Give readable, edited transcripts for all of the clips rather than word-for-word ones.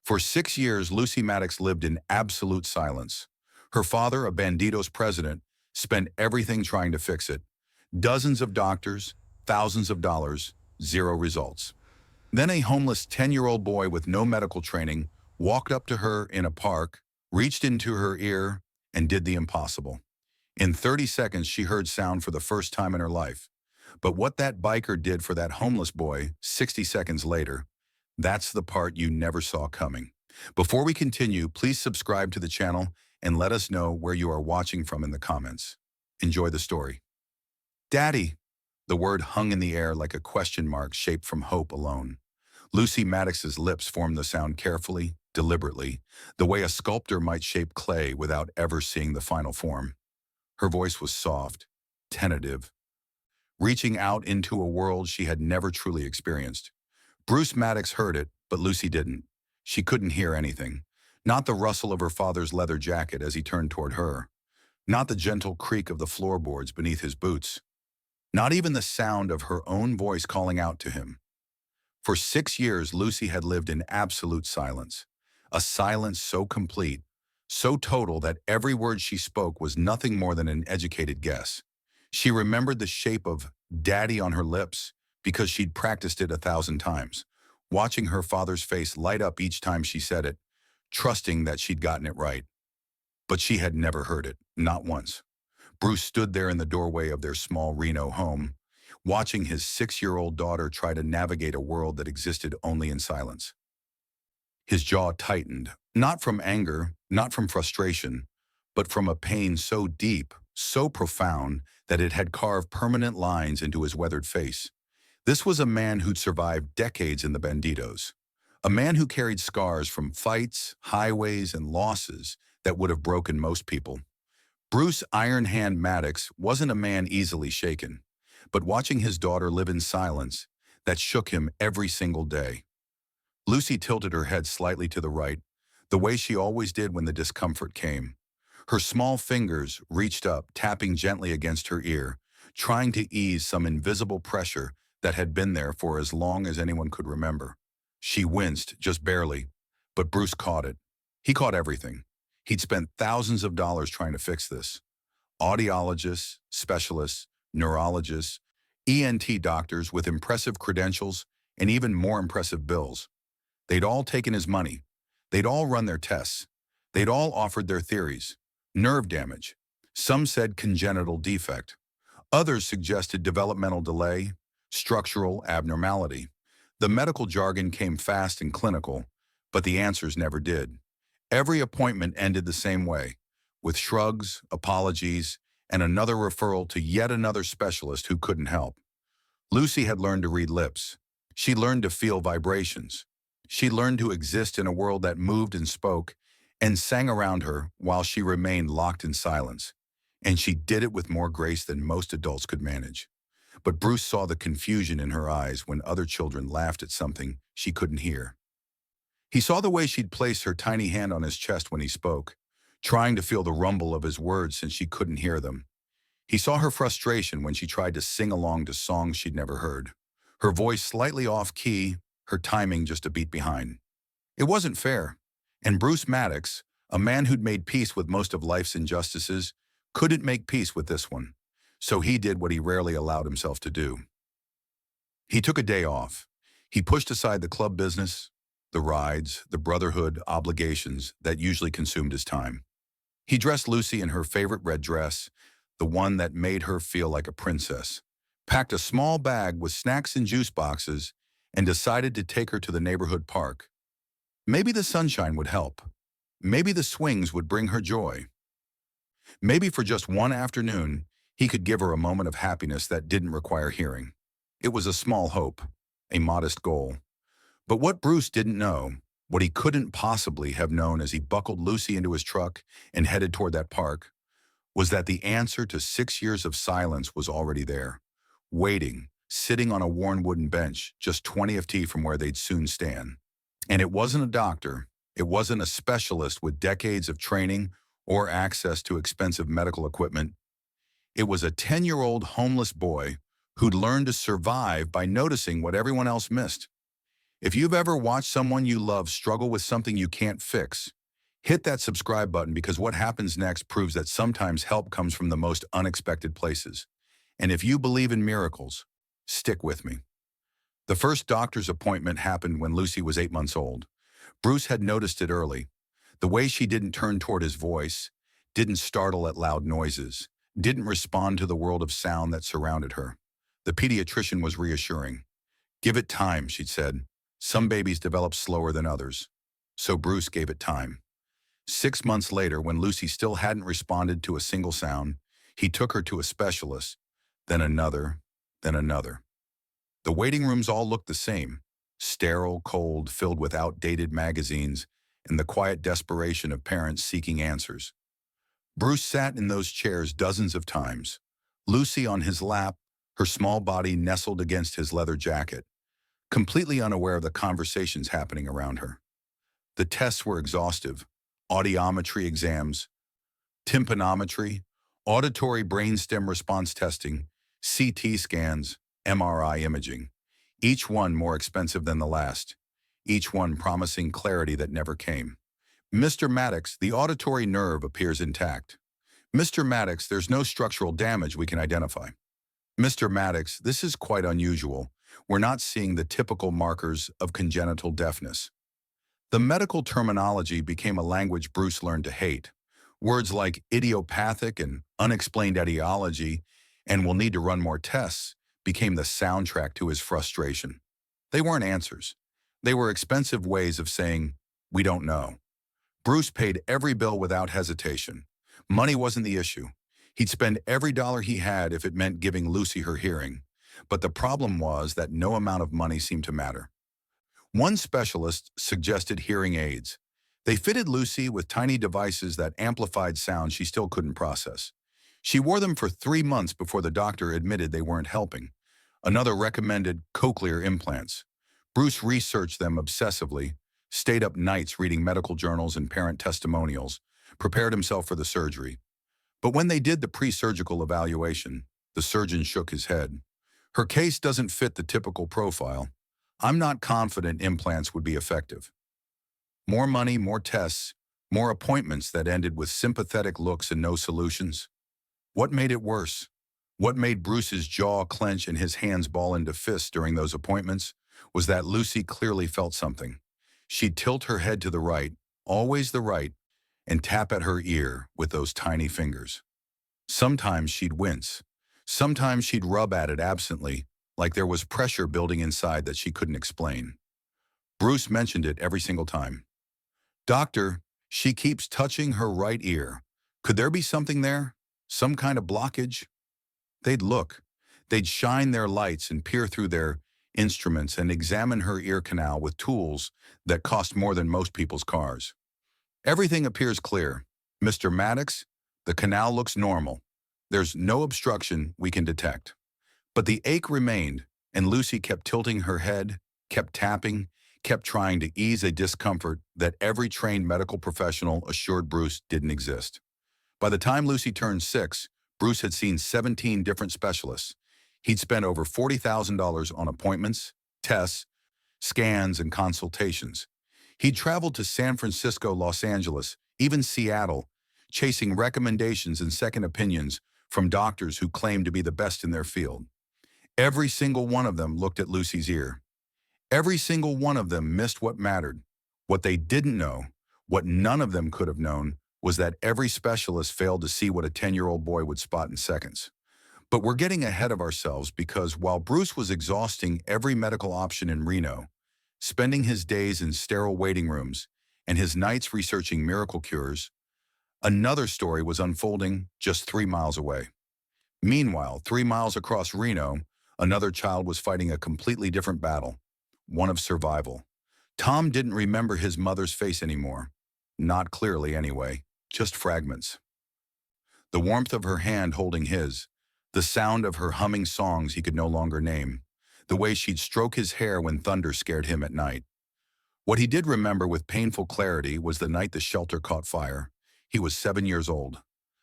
For 6 years, Lucy Maddox lived in absolute silence. Her father, a Bandidos president, spent everything trying to fix it. Dozens of doctors, thousands of dollars, zero results. Then a homeless 10-year-old boy with no medical training walked up to her in a park, reached into her ear, and did the impossible. In 30 seconds, she heard sound for the first time in her life. But what that biker did for that homeless boy 60 seconds later, that's the part you never saw coming. Before we continue, please subscribe to the channel and let us know where you are watching from in the comments. Enjoy the story. Daddy. The word hung in the air like a question mark shaped from hope alone. Lucy Maddox's lips formed the sound carefully, deliberately, the way a sculptor might shape clay without ever seeing the final form. Her voice was soft, tentative, reaching out into a world she had never truly experienced. Bruce Maddox heard it, but Lucy didn't. She couldn't hear anything. Not the rustle of her father's leather jacket as he turned toward her. Not the gentle creak of the floorboards beneath his boots. Not even the sound of her own voice calling out to him. For 6 years, Lucy had lived in absolute silence. A silence so complete, so total that every word she spoke was nothing more than an educated guess. She remembered the shape of "daddy" on her lips because she'd practiced it 1,000 times, watching her father's face light up each time she said it, trusting that she'd gotten it right. But she had never heard it, not once. Bruce stood there in the doorway of their small Reno home, watching his 6-year-old daughter try to navigate a world that existed only in silence. His jaw tightened, not from anger, not from frustration, but from a pain so deep, so profound, that it had carved permanent lines into his weathered face. This was a man who'd survived decades in the Bandidos. A man who carried scars from fights, highways, and losses that would have broken most people. Bruce Iron Hand Maddox wasn't a man easily shaken, but watching his daughter live in silence, that shook him every single day. Lucy tilted her head slightly to the right, the way she always did when the discomfort came. Her small fingers reached up, tapping gently against her ear, trying to ease some invisible pressure that had been there for as long as anyone could remember. She winced, just barely, but Bruce caught it. He caught everything. He'd spent thousands of dollars trying to fix this. Audiologists, specialists, neurologists, ENT doctors with impressive credentials and even more impressive bills. They'd all taken his money. They'd all run their tests. They'd all offered their theories. Nerve damage. Some said congenital defect. Others suggested developmental delay, structural abnormality. The medical jargon came fast and clinical, but the answers never did. Every appointment ended the same way, with shrugs, apologies, and another referral to yet another specialist who couldn't help. Lucy had learned to read lips. She learned to feel vibrations. She learned to exist in a world that moved and spoke and sang around her while she remained locked in silence. And she did it with more grace than most adults could manage. But Bruce saw the confusion in her eyes when other children laughed at something she couldn't hear. He saw the way she'd place her tiny hand on his chest when he spoke, trying to feel the rumble of his words since she couldn't hear them. He saw her frustration when she tried to sing along to songs she'd never heard. Her voice slightly off-key, her timing just a beat behind. It wasn't fair, and Bruce Maddox, a man who'd made peace with most of life's injustices, couldn't make peace with this one. So he did what he rarely allowed himself to do. He took a day off. He pushed aside the club business, the rides, the brotherhood obligations that usually consumed his time. He dressed Lucy in her favorite red dress, the one that made her feel like a princess, packed a small bag with snacks and juice boxes, and decided to take her to the neighborhood park. Maybe the sunshine would help. Maybe the swings would bring her joy. Maybe for just one afternoon, he could give her a moment of happiness that didn't require hearing. It was a small hope, a modest goal. But what Bruce didn't know, what he couldn't possibly have known as he buckled Lucy into his truck and headed toward that park, was that the answer to 6 years of silence was already there, waiting, sitting on a worn wooden bench just 20 feet from where they'd soon stand. And it wasn't a doctor, it wasn't a specialist with decades of training or access to expensive medical equipment. It was a 10-year-old homeless boy who'd learned to survive by noticing what everyone else missed. If you've ever watched someone you love struggle with something you can't fix, hit that subscribe button because what happens next proves that sometimes help comes from the most unexpected places. And if you believe in miracles, stick with me. The first doctor's appointment happened when Lucy was 8 months old. Bruce had noticed it early. The way she didn't turn toward his voice, didn't startle at loud noises, didn't respond to the world of sound that surrounded her. The pediatrician was reassuring. "Give it time," she said. "Some babies develop slower than others." So Bruce gave it time. 6 months later, when Lucy still hadn't responded to a single sound, he took her to a specialist, then another, then another. The waiting rooms all looked the same, sterile, cold, filled with outdated magazines, and the quiet desperation of parents seeking answers. Bruce sat in those chairs dozens of times, Lucy on his lap, her small body nestled against his leather jacket, completely unaware of the conversations happening around her. The tests were exhaustive: audiometry exams, tympanometry, auditory brainstem response testing, CT scans, MRI imaging, each one more expensive than the last, each one promising clarity that never came. "Mr. Maddox, the auditory nerve appears intact." "Mr. Maddox, there's no structural damage we can identify." "Mr. Maddox, this is quite unusual. We're not seeing the typical markers of congenital deafness." The medical terminology became a language Bruce learned to hate. Words like idiopathic and unexplained etiology and "we'll need to run more tests" became the soundtrack to his frustration. They weren't answers. They were expensive ways of saying, "We don't know." Bruce paid every bill without hesitation. Money wasn't the issue. He'd spend every dollar he had if it meant giving Lucy her hearing. But the problem was that no amount of money seemed to matter. One specialist suggested hearing aids. They fitted Lucy with tiny devices that amplified sound she still couldn't process. She wore them for 3 months before the doctor admitted they weren't helping. Another recommended cochlear implants. Bruce researched them obsessively, stayed up nights reading medical journals and parent testimonials, prepared himself for the surgery. But when they did the pre-surgical evaluation, the surgeon shook his head. "Her case doesn't fit the typical profile. I'm not confident implants would be effective." More money, more tests, more appointments that ended with sympathetic looks and no solutions. What made it worse? What made Bruce's jaw clench and his hands ball into fists during those appointments was that Lucy clearly felt something. She'd tilt her head to the right, always the right, and tap at her ear with those tiny fingers. Sometimes she'd wince. Sometimes she'd rub at it absently, like there was pressure building inside that she couldn't explain. Bruce mentioned it every single time. "Doctor, she keeps touching her right ear. Could there be something there? Some kind of blockage?" They'd look. They'd shine their lights and peer through their instruments and examine her ear canal with tools that cost more than most people's cars. "Everything appears clear. Mr. Maddox, the canal looks normal. There's no obstruction we can detect." But the ache remained, and Lucy kept tilting her head, kept tapping, kept trying to ease a discomfort that every trained medical professional assured Bruce didn't exist. By the time Lucy turned 6, Bruce had seen 17 different specialists. He'd spent over $40,000 on appointments, tests, scans, and consultations. He'd traveled to San Francisco, Los Angeles, even Seattle, chasing recommendations and second opinions from doctors who claimed to be the best in their field. Every single one of them looked at Lucy's ear. Every single one of them missed what mattered. What they didn't know, what none of them could have known, was that every specialist failed to see what a 10-year-old boy would spot in seconds. But we're getting ahead of ourselves because while Bruce was exhausting every medical option in Reno, spending his days in sterile waiting rooms and his nights researching miracle cures, another story was unfolding just 3 miles away. Meanwhile, 3 miles across Reno, another child was fighting a completely different battle, one of survival. Tom didn't remember his mother's face anymore. Not clearly, anyway, just fragments. The warmth of her hand holding his, the sound of her humming songs he could no longer name, the way she'd stroke his hair when thunder scared him at night. What he did remember with painful clarity was the night the shelter caught fire. He was 7 years old.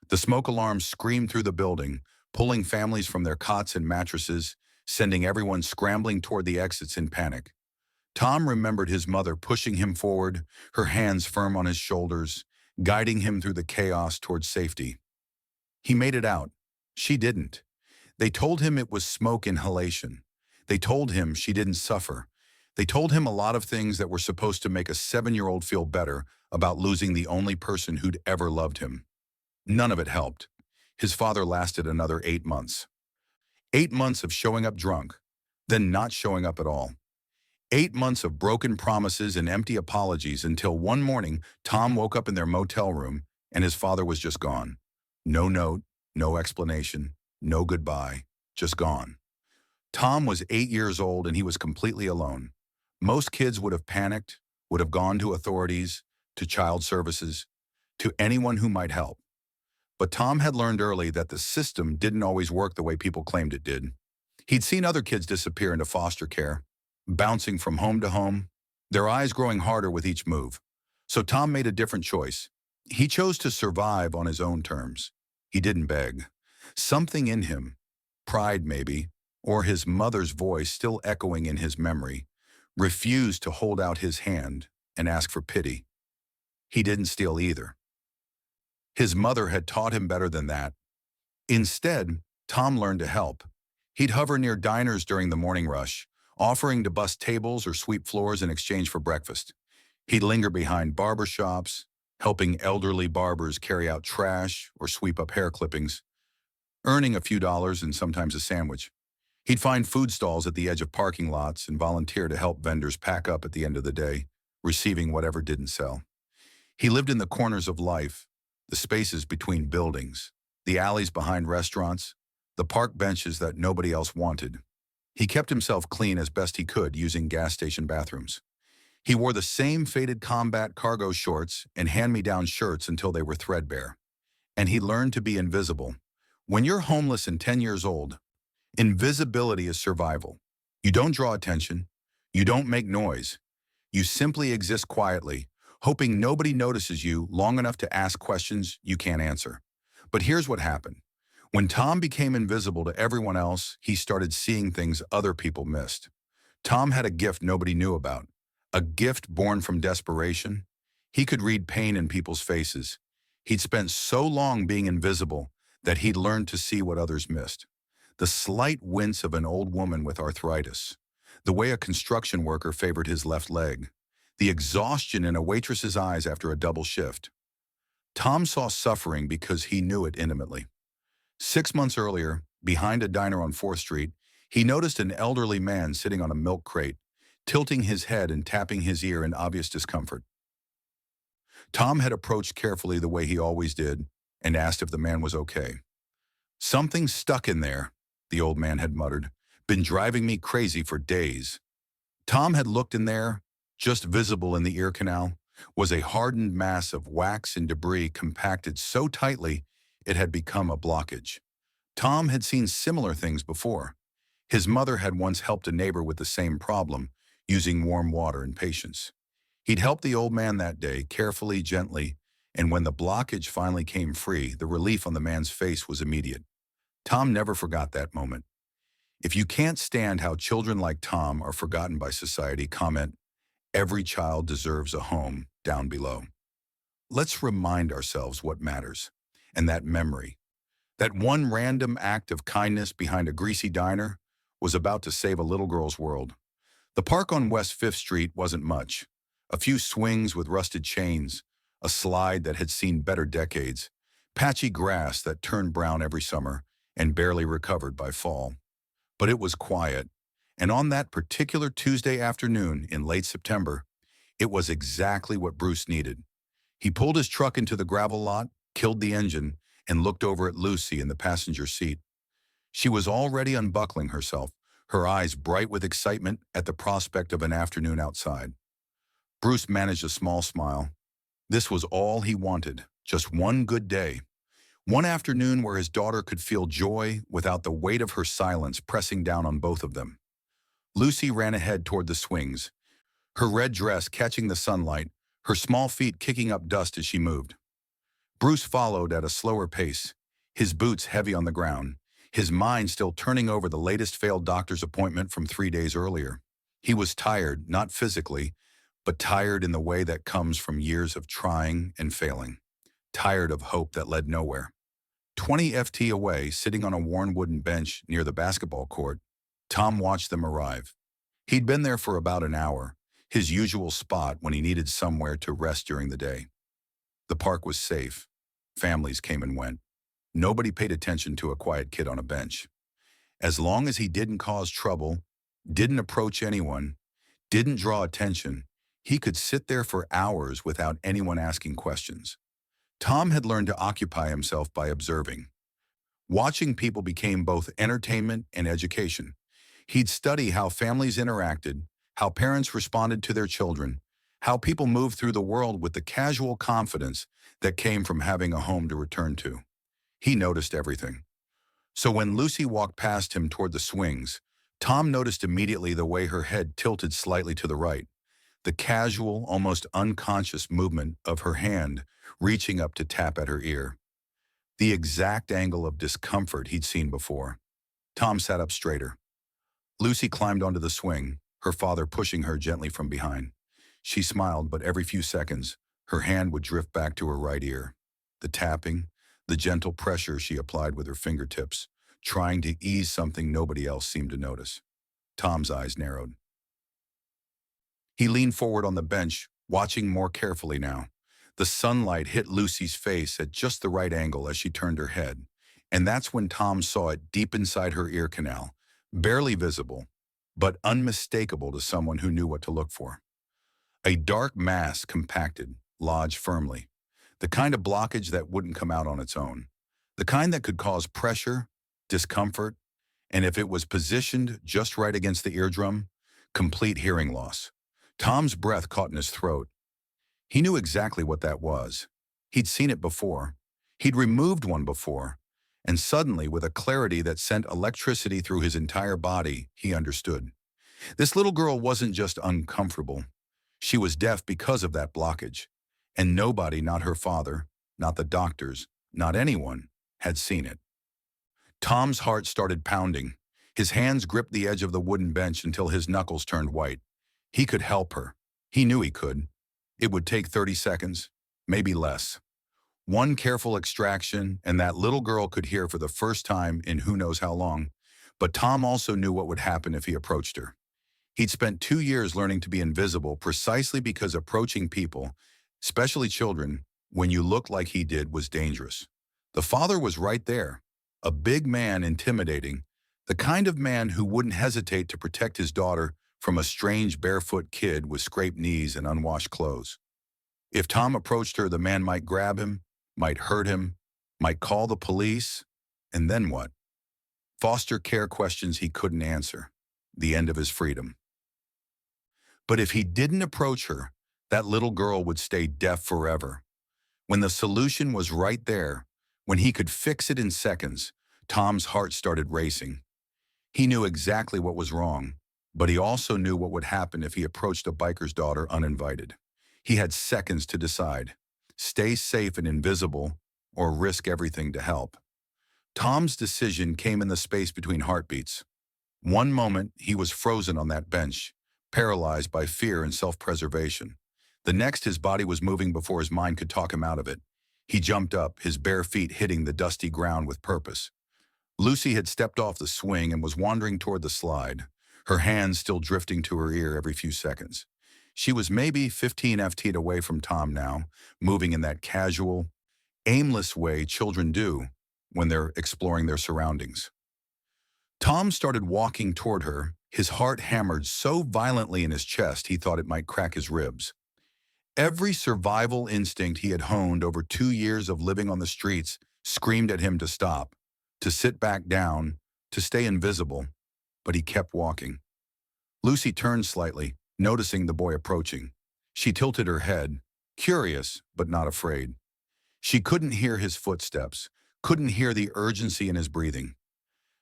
The smoke alarm screamed through the building, pulling families from their cots and mattresses, sending everyone scrambling toward the exits in panic. Tom remembered his mother pushing him forward, her hands firm on his shoulders, guiding him through the chaos towards safety. He made it out. She didn't. They told him it was smoke inhalation. They told him she didn't suffer. They told him a lot of things that were supposed to make a 7-year-old feel better about losing the only person who'd ever loved him. None of it helped. His father lasted another 8 months. 8 months of showing up drunk, then not showing up at all. 8 months of broken promises and empty apologies until one morning Tom woke up in their motel room and his father was just gone. No note, no explanation, no goodbye, just gone. Tom was 8 years old and he was completely alone. Most kids would have panicked, would have gone to authorities, to child services, to anyone who might help. But Tom had learned early that the system didn't always work the way people claimed it did. He'd seen other kids disappear into foster care, bouncing from home to home, their eyes growing harder with each move. So Tom made a different choice. He chose to survive on his own terms. He didn't beg. Something in him, pride maybe, or his mother's voice still echoing in his memory, refused to hold out his hand and ask for pity. He didn't steal either. His mother had taught him better than that. Instead, Tom learned to help. He'd hover near diners during the morning rush, offering to bus tables or sweep floors in exchange for breakfast. He'd linger behind barber shops, helping elderly barbers carry out trash or sweep up hair clippings, earning a few dollars and sometimes a sandwich. He'd find food stalls at the edge of parking lots and volunteer to help vendors pack up at the end of the day, receiving whatever didn't sell. He lived in the corners of life, the spaces between buildings, the alleys behind restaurants, the park benches that nobody else wanted. He kept himself clean as best he could using gas station bathrooms. He wore the same faded combat cargo shorts and hand-me-down shirts until they were threadbare. And he learned to be invisible. When you're homeless and 10 years old, invisibility is survival. You don't draw attention. You don't make noise. You simply exist quietly, hoping nobody notices you long enough to ask questions you can't answer. But here's what happened. When Tom became invisible to everyone else, he started seeing things other people missed. Tom had a gift nobody knew about, a gift born from desperation. He could read pain in people's faces. He'd spent so long being invisible that he'd learned to see what others missed. The slight wince of an old woman with arthritis, the way a construction worker favored his left leg, the exhaustion in a waitress's eyes after a double shift. Tom saw suffering because he knew it intimately. 6 months earlier, behind a diner on 4th Street, he noticed an elderly man sitting on a milk crate, tilting his head and tapping his ear in obvious discomfort. Tom had approached carefully the way he always did and asked if the man was okay. "Something's stuck in there," the old man had muttered. "Been driving me crazy for days." Tom had looked in there. Just visible in the ear canal was a hardened mass of wax and debris compacted so tightly it had become a blockage. Tom had seen similar things before. His mother had once helped a neighbor with the same problem, using warm water and patience. He'd helped the old man that day, carefully, gently, and when the blockage finally came free, the relief on the man's face was immediate. Tom never forgot that moment. If you can't stand how children like Tom are forgotten by society, comment, "Every child deserves a home," down below. Let's remind ourselves what matters, and that memory, that one random act of kindness behind a greasy diner, was about to save a little girl's world. The park on West 5th Street wasn't much. A few swings with rusted chains, a slide that had seen better decades, patchy grass that turned brown every summer and barely recovered by fall. But it was quiet, and on that particular Tuesday afternoon in late September, it was exactly what Bruce needed. He pulled his truck into the gravel lot, killed the engine, and looked over at Lucy in the passenger seat. She was already unbuckling herself, her eyes bright with excitement at the prospect of an afternoon outside. Bruce managed a small smile. This was all he wanted, just one good day. One afternoon where his daughter could feel joy without the weight of her silence pressing down on both of them. Lucy ran ahead toward the swings, her red dress catching the sunlight, her small feet kicking up dust as she moved. Bruce followed at a slower pace, his boots heavy on the ground, his mind still turning over the latest failed doctor's appointment from 3 days earlier. He was tired, not physically, but tired in the way that comes from years of trying and failing. Tired of hope that led nowhere. 20 ft away, sitting on a worn wooden bench near the basketball court, Tom watched them arrive. He'd been there for about an hour, his usual spot when he needed somewhere to rest during the day. The park was safe. Families came and went. Nobody paid attention to a quiet kid on a bench. As long as he didn't cause trouble, didn't approach anyone, didn't draw attention, he could sit there for hours without anyone asking questions. Tom had learned to occupy himself by observing. Watching people became both entertainment and education. He'd study how families interacted, how parents responded to their children, how people moved through the world with the casual confidence that came from having a home to return to. He noticed everything. So when Lucy walked past him toward the swings, Tom noticed immediately the way her head tilted slightly to the right, the casual, almost unconscious movement of her hand reaching up to tap at her ear. The exact angle of discomfort he'd seen before. Tom sat up straighter. Lucy climbed onto the swing, her father pushing her gently from behind. She smiled, but every few seconds, her hand would drift back to her right ear. The tapping, the gentle pressure she applied with her fingertips, trying to ease something nobody else seemed to notice. Tom's eyes narrowed. He leaned forward on the bench, watching more carefully now. The sunlight hit Lucy's face at just the right angle as she turned her head, and that's when Tom saw it deep inside her ear canal, barely visible, but unmistakable to someone who knew what to look for. A dark mass compacted, lodged firmly, the kind of blockage that wouldn't come out on its own, the kind that could cause pressure, discomfort, and if it was positioned just right against the eardrum, complete hearing loss. Tom's breath caught in his throat. He knew exactly what that was. He'd seen it before. He'd removed one before. And suddenly, with a clarity that sent electricity through his entire body, he understood. This little girl wasn't just uncomfortable. She was deaf because of that blockage. And nobody, not her father, not the doctors, not anyone, had seen it. Tom's heart started pounding. His hands gripped the edge of the wooden bench until his knuckles turned white. He could help her. He knew he could. It would take 30 seconds, maybe less. One careful extraction, and that little girl could hear for the first time in who knows how long. But Tom also knew what would happen if he approached her. He'd spent 2 years learning to be invisible precisely because approaching people, especially children, when you looked like he did was dangerous. The father was right there, a big man, intimidating, the kind of man who wouldn't hesitate to protect his daughter from a strange barefoot kid with scraped knees and unwashed clothes. If Tom approached her, the man might grab him, might hurt him, might call the police, and then what? Foster care questions he couldn't answer. The end of his freedom. But if he didn't approach her, that little girl would stay deaf forever. When the solution was right there, when he could fix it in seconds, Tom's heart started racing. He knew exactly what was wrong, but he also knew what would happen if he approached a biker's daughter uninvited. He had seconds to decide. Stay safe and invisible, or risk everything to help. Tom's decision came in the space between heartbeats. One moment, he was frozen on that bench, paralyzed by fear and self-preservation. The next, his body was moving before his mind could talk him out of it. He jumped up, his bare feet hitting the dusty ground with purpose. Lucy had stepped off the swing and was wandering toward the slide, her hands still drifting to her ear every few seconds. She was maybe 15 ft away from Tom now, moving in that casual, aimless way children do when they're exploring their surroundings. Tom started walking toward her, his heart hammered so violently in his chest he thought it might crack his ribs. Every survival instinct he had honed over 2 years of living on the streets screamed at him to stop, to sit back down, to stay invisible, but he kept walking. Lucy turned slightly, noticing the boy approaching. She tilted her head, curious but not afraid. She couldn't hear his footsteps, couldn't hear the urgency in his breathing.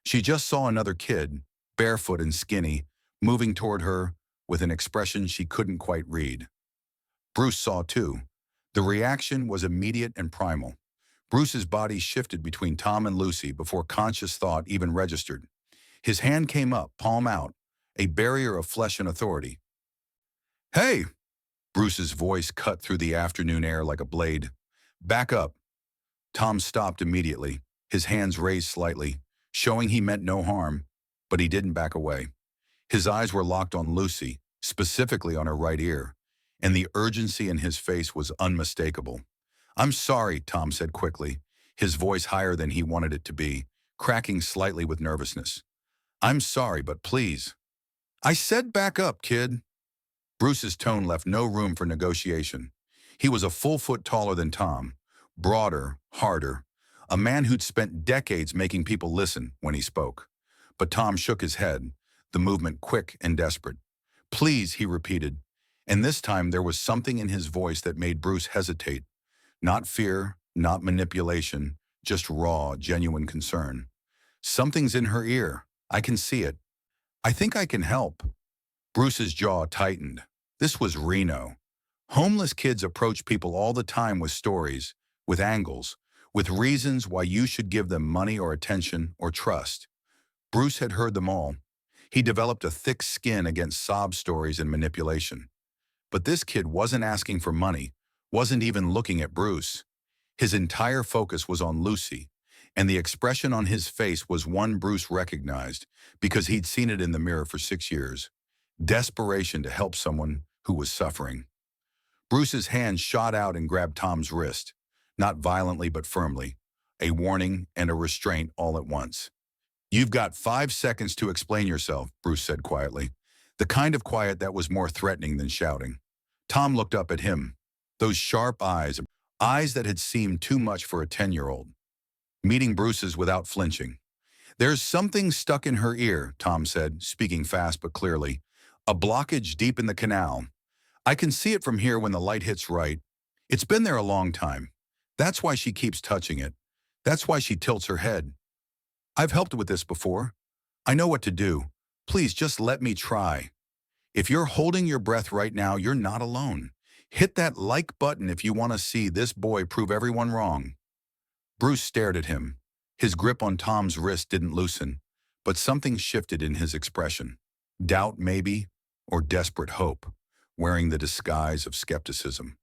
She just saw another kid, barefoot and skinny, moving toward her with an expression she couldn't quite read. Bruce saw too. The reaction was immediate and primal. Bruce's body shifted between Tom and Lucy before conscious thought even registered. His hand came up, palm out, a barrier of flesh and authority. "Hey!" Bruce's voice cut through the afternoon air like a blade. "Back up." Tom stopped immediately, his hands raised slightly, showing he meant no harm, but he didn't back away. His eyes were locked on Lucy, specifically on her right ear, and the urgency in his face was unmistakable. "I'm sorry," Tom said quickly, his voice higher than he wanted it to be, cracking slightly with nervousness. "I'm sorry, but please." "I said back up, kid." Bruce's tone left no room for negotiation. He was a full foot taller than Tom, broader, harder, a man who'd spent decades making people listen when he spoke. But Tom shook his head, the movement quick and desperate. "Please," he repeated, and this time there was something in his voice that made Bruce hesitate. Not fear, not manipulation, just raw, genuine concern. "Something's in her ear. I can see it. I think I can help." Bruce's jaw tightened. This was Reno. Homeless kids approach people all the time with stories, with angles, with reasons why you should give them money or attention or trust. Bruce had heard them all. He developed a thick skin against sob stories and manipulation. But this kid wasn't asking for money, wasn't even looking at Bruce. His entire focus was on Lucy, and the expression on his face was one Bruce recognized because he'd seen it in the mirror for 6 years. Desperation to help someone who was suffering. Bruce's hand shot out and grabbed Tom's wrist, not violently but firmly, a warning and a restraint all at once. "You've got 5 seconds to explain yourself," Bruce said quietly, the kind of quiet that was more threatening than shouting. Tom looked up at him, those sharp eyes that had seemed too much for a 10-year-old, meeting Bruce's without flinching. "There's something stuck in her ear," Tom said, speaking fast but clearly. "A blockage deep in the canal. I can see it from here when the light hits right. It's been there a long time. That's why she keeps touching it. That's why she tilts her head. I've helped with this before. I know what to do. Please just let me try. If you're holding your breath right now, you're not alone. Hit that like button if you want to see this boy prove everyone wrong." Bruce stared at him. His grip on Tom's wrist didn't loosen, but something shifted in his expression. Doubt, maybe, or desperate hope, wearing the disguise of skepticism.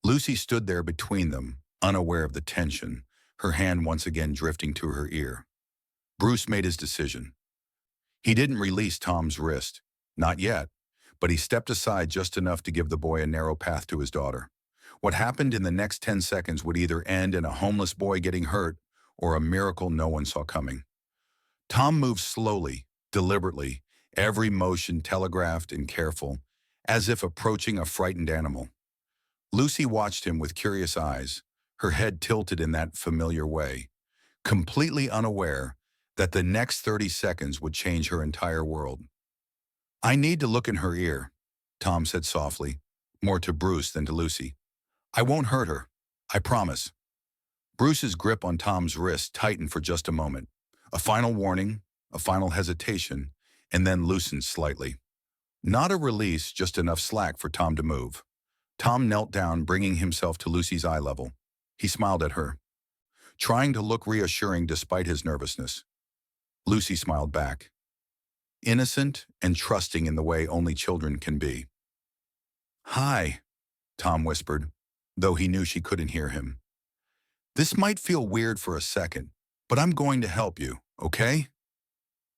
Lucy stood there between them, unaware of the tension, her hand once again drifting to her ear. Bruce made his decision. He didn't release Tom's wrist, not yet, but he stepped aside just enough to give the boy a narrow path to his daughter. What happened in the next 10 seconds would either end in a homeless boy getting hurt or a miracle no one saw coming. Tom moved slowly, deliberately, every motion telegraphed and careful, as if approaching a frightened animal. Lucy watched him with curious eyes, her head tilted in that familiar way, completely unaware that the next 30 seconds would change her entire world. "I need to look in her ear," Tom said softly, more to Bruce than to Lucy. "I won't hurt her. I promise." Bruce's grip on Tom's wrist tightened for just a moment. A final warning, a final hesitation, and then loosened slightly. Not a release, just enough slack for Tom to move. Tom knelt down, bringing himself to Lucy's eye level. He smiled at her, trying to look reassuring despite his nervousness. Lucy smiled back, innocent and trusting in the way only children can be. "Hi," Tom whispered, though he knew she couldn't hear him. "This might feel weird for a second, but I'm going to help you, okay?"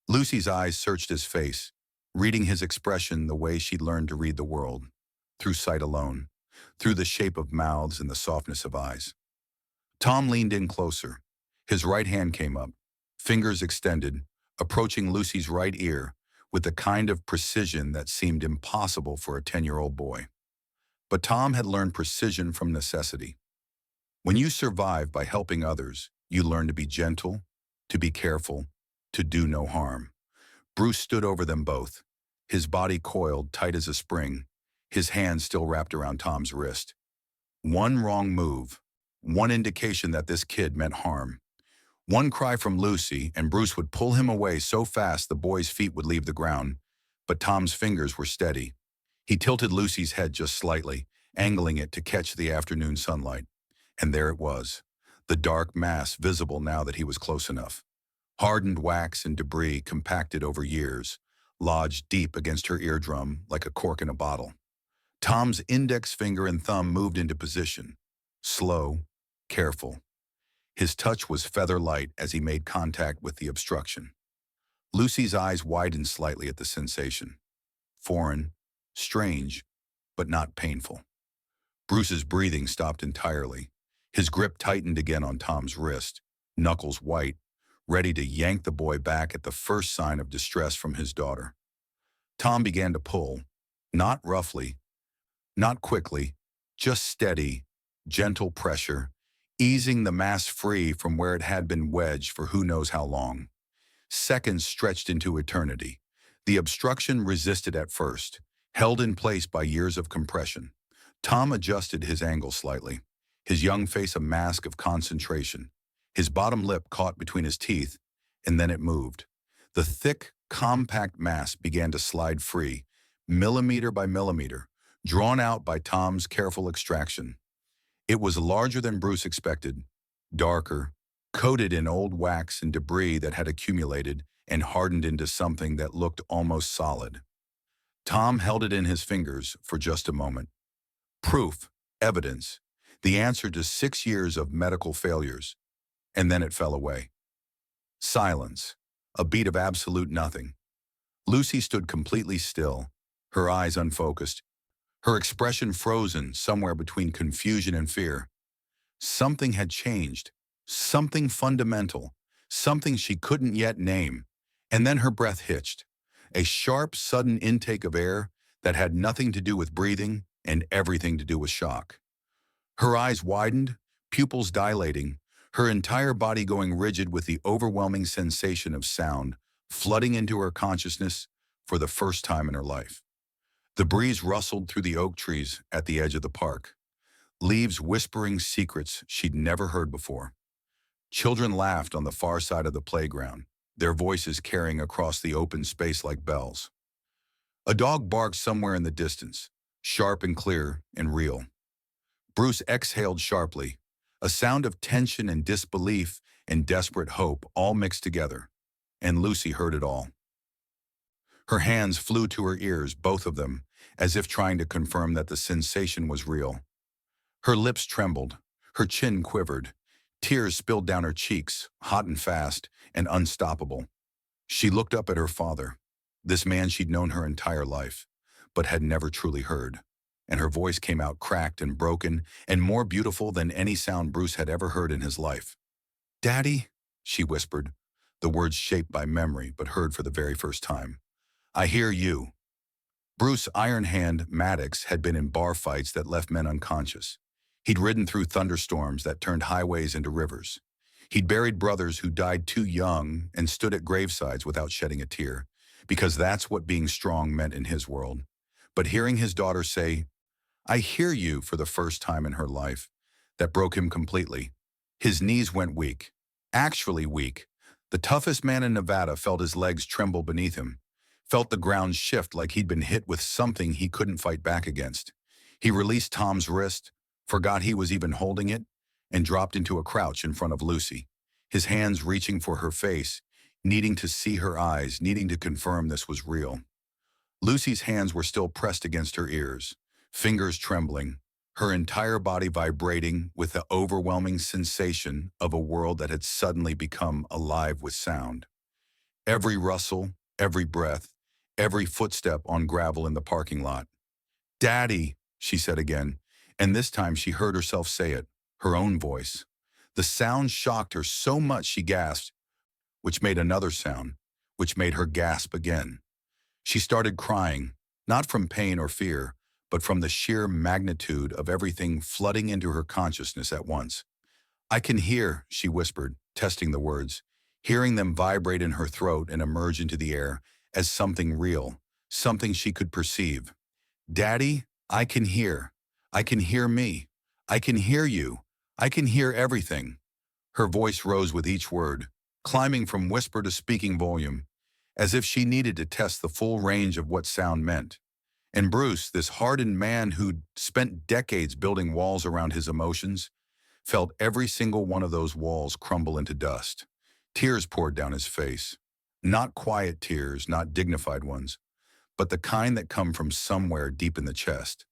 Lucy's eyes searched his face, reading his expression the way she'd learned to read the world, through sight alone, through the shape of mouths and the softness of eyes. Tom leaned in closer. His right hand came up, fingers extended, approaching Lucy's right ear with the kind of precision that seemed impossible for a 10-year-old boy. But Tom had learned precision from necessity. When you survive by helping others, you learn to be gentle, to be careful, to do no harm. Bruce stood over them both, his body coiled tight as a spring, his hand still wrapped around Tom's wrist. One wrong move, one indication that this kid meant harm. One cry from Lucy, and Bruce would pull him away so fast the boy's feet would leave the ground, but Tom's fingers were steady. He tilted Lucy's head just slightly, angling it to catch the afternoon sunlight. And there it was, the dark mass visible now that he was close enough. Hardened wax and debris compacted over years, lodged deep against her eardrum like a cork in a bottle. Tom's index finger and thumb moved into position. Slow, careful. His touch was feather-light as he made contact with the obstruction. Lucy's eyes widened slightly at the sensation. Foreign, strange, but not painful. Bruce's breathing stopped entirely. His grip tightened again on Tom's wrist, knuckles white, ready to yank the boy back at the first sign of distress from his daughter. Tom began to pull, not roughly, not quickly, just steady, gentle pressure, easing the mass free from where it had been wedged for who knows how long. Seconds stretched into eternity. The obstruction resisted at first, held in place by years of compression. Tom adjusted his angle slightly, his young face a mask of concentration. His bottom lip caught between his teeth, and then it moved. The thick, compact mass began to slide free, millimeter by millimeter, drawn out by Tom's careful extraction. It was larger than Bruce expected, darker, coated in old wax and debris that had accumulated and hardened into something that looked almost solid. Tom held it in his fingers for just a moment. Proof, evidence, the answer to 6 years of medical failures. And then it fell away. Silence, a beat of absolute nothing. Lucy stood completely still, her eyes unfocused, her expression frozen somewhere between confusion and fear. Something had changed, something fundamental, something she couldn't yet name. And then her breath hitched, a sharp, sudden intake of air that had nothing to do with breathing and everything to do with shock. Her eyes widened, pupils dilating, her entire body going rigid with the overwhelming sensation of sound flooding into her consciousness for the first time in her life. The breeze rustled through the oak trees at the edge of the park, leaves whispering secrets she'd never heard before. Children laughed on the far side of the playground, their voices carrying across the open space like bells. A dog barked somewhere in the distance, sharp and clear and real. Bruce exhaled sharply, a sound of tension and disbelief and desperate hope all mixed together, and Lucy heard it all. Her hands flew to her ears, both of them, as if trying to confirm that the sensation was real. Her lips trembled, her chin quivered, tears spilled down her cheeks, hot and fast and unstoppable. She looked up at her father, this man she'd known her entire life, but had never truly heard, and her voice came out cracked and broken and more beautiful than any sound Bruce had ever heard in his life. "Daddy," she whispered, the words shaped by memory but heard for the very first time. "I hear you." Bruce Iron Hand Maddox had been in bar fights that left men unconscious. He'd ridden through thunderstorms that turned highways into rivers. He'd buried brothers who died too young and stood at gravesides without shedding a tear, because that's what being strong meant in his world. But hearing his daughter say, "I hear you," for the first time in her life, that broke him completely. His knees went weak, actually weak. The toughest man in Nevada felt his legs tremble beneath him, felt the ground shift like he'd been hit with something he couldn't fight back against. He released Tom's wrist, forgot he was even holding it, and dropped into a crouch in front of Lucy, his hands reaching for her face, needing to see her eyes, needing to confirm this was real. Lucy's hands were still pressed against her ears, fingers trembling, her entire body vibrating with the overwhelming sensation of a world that had suddenly become alive with sound. Every rustle, every breath, every footstep on gravel in the parking lot. "Daddy," she said again, and this time she heard herself say it, her own voice. The sound shocked her so much she gasped, which made another sound, which made her gasp again. She started crying, not from pain or fear, but from the sheer magnitude of everything flooding into her consciousness at once. "I can hear," she whispered, testing the words, hearing them vibrate in her throat and emerge into the air as something real, something she could perceive. "Daddy, I can hear. I can hear me. I can hear you. I can hear everything." Her voice rose with each word, climbing from whisper to speaking volume, as if she needed to test the full range of what sound meant. And Bruce, this hardened man who'd spent decades building walls around his emotions, felt every single one of those walls crumble into dust. Tears poured down his face. Not quiet tears, not dignified ones, but the kind that come from somewhere deep in the chest.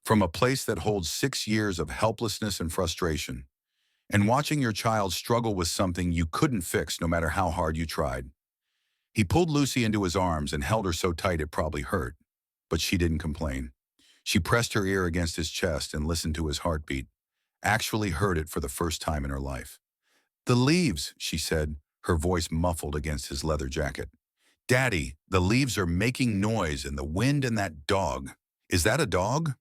From a place that holds 6 years of helplessness and frustration, and watching your child struggle with something you couldn't fix no matter how hard you tried. He pulled Lucy into his arms and held her so tight it probably hurt, but she didn't complain. She pressed her ear against his chest and listened to his heartbeat, actually heard it for the first time in her life. "The leaves," she said, her voice muffled against his leather jacket. "Daddy, the leaves are making noise and the wind and that dog. Is that a dog?"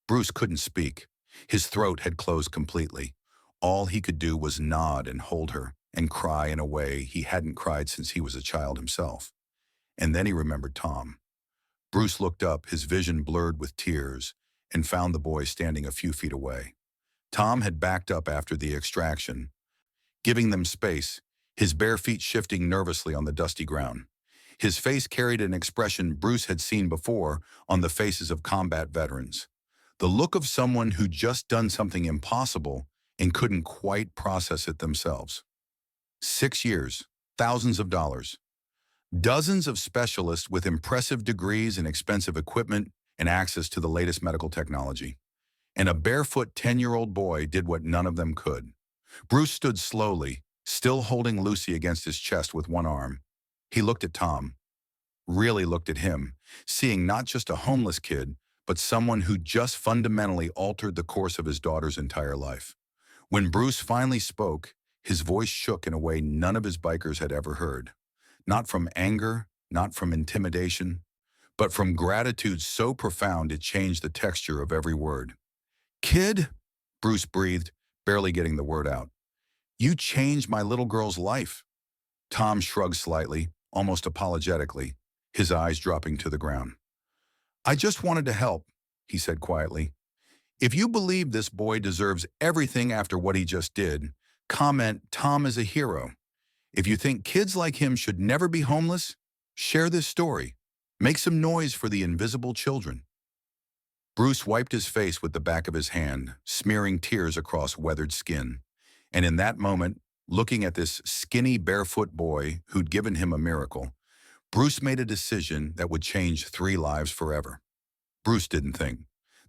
Bruce couldn't speak. His throat had closed completely. All he could do was nod and hold her and cry in a way he hadn't cried since he was a child himself. And then he remembered Tom. Bruce looked up, his vision blurred with tears, and found the boy standing a few feet away. Tom had backed up after the extraction, giving them space, his bare feet shifting nervously on the dusty ground. His face carried an expression Bruce had seen before on the faces of combat veterans. The look of someone who'd just done something impossible and couldn't quite process it themselves. 6 years, thousands of dollars, dozens of specialists with impressive degrees and expensive equipment and access to the latest medical technology. And a barefoot 10-year-old boy did what none of them could. Bruce stood slowly, still holding Lucy against his chest with one arm. He looked at Tom, really looked at him, seeing not just a homeless kid, but someone who just fundamentally altered the course of his daughter's entire life. When Bruce finally spoke, his voice shook in a way none of his bikers had ever heard. Not from anger, not from intimidation, but from gratitude so profound it changed the texture of every word. "Kid," Bruce breathed, barely getting the word out. "You changed my little girl's life." Tom shrugged slightly, almost apologetically, his eyes dropping to the ground. "I just wanted to help," he said quietly. "If you believe this boy deserves everything after what he just did, comment Tom is a hero. If you think kids like him should never be homeless, share this story. Make some noise for the invisible children." Bruce wiped his face with the back of his hand, smearing tears across weathered skin. And in that moment, looking at this skinny, barefoot boy who'd given him a miracle, Bruce made a decision that would change 3 lives forever. Bruce didn't think.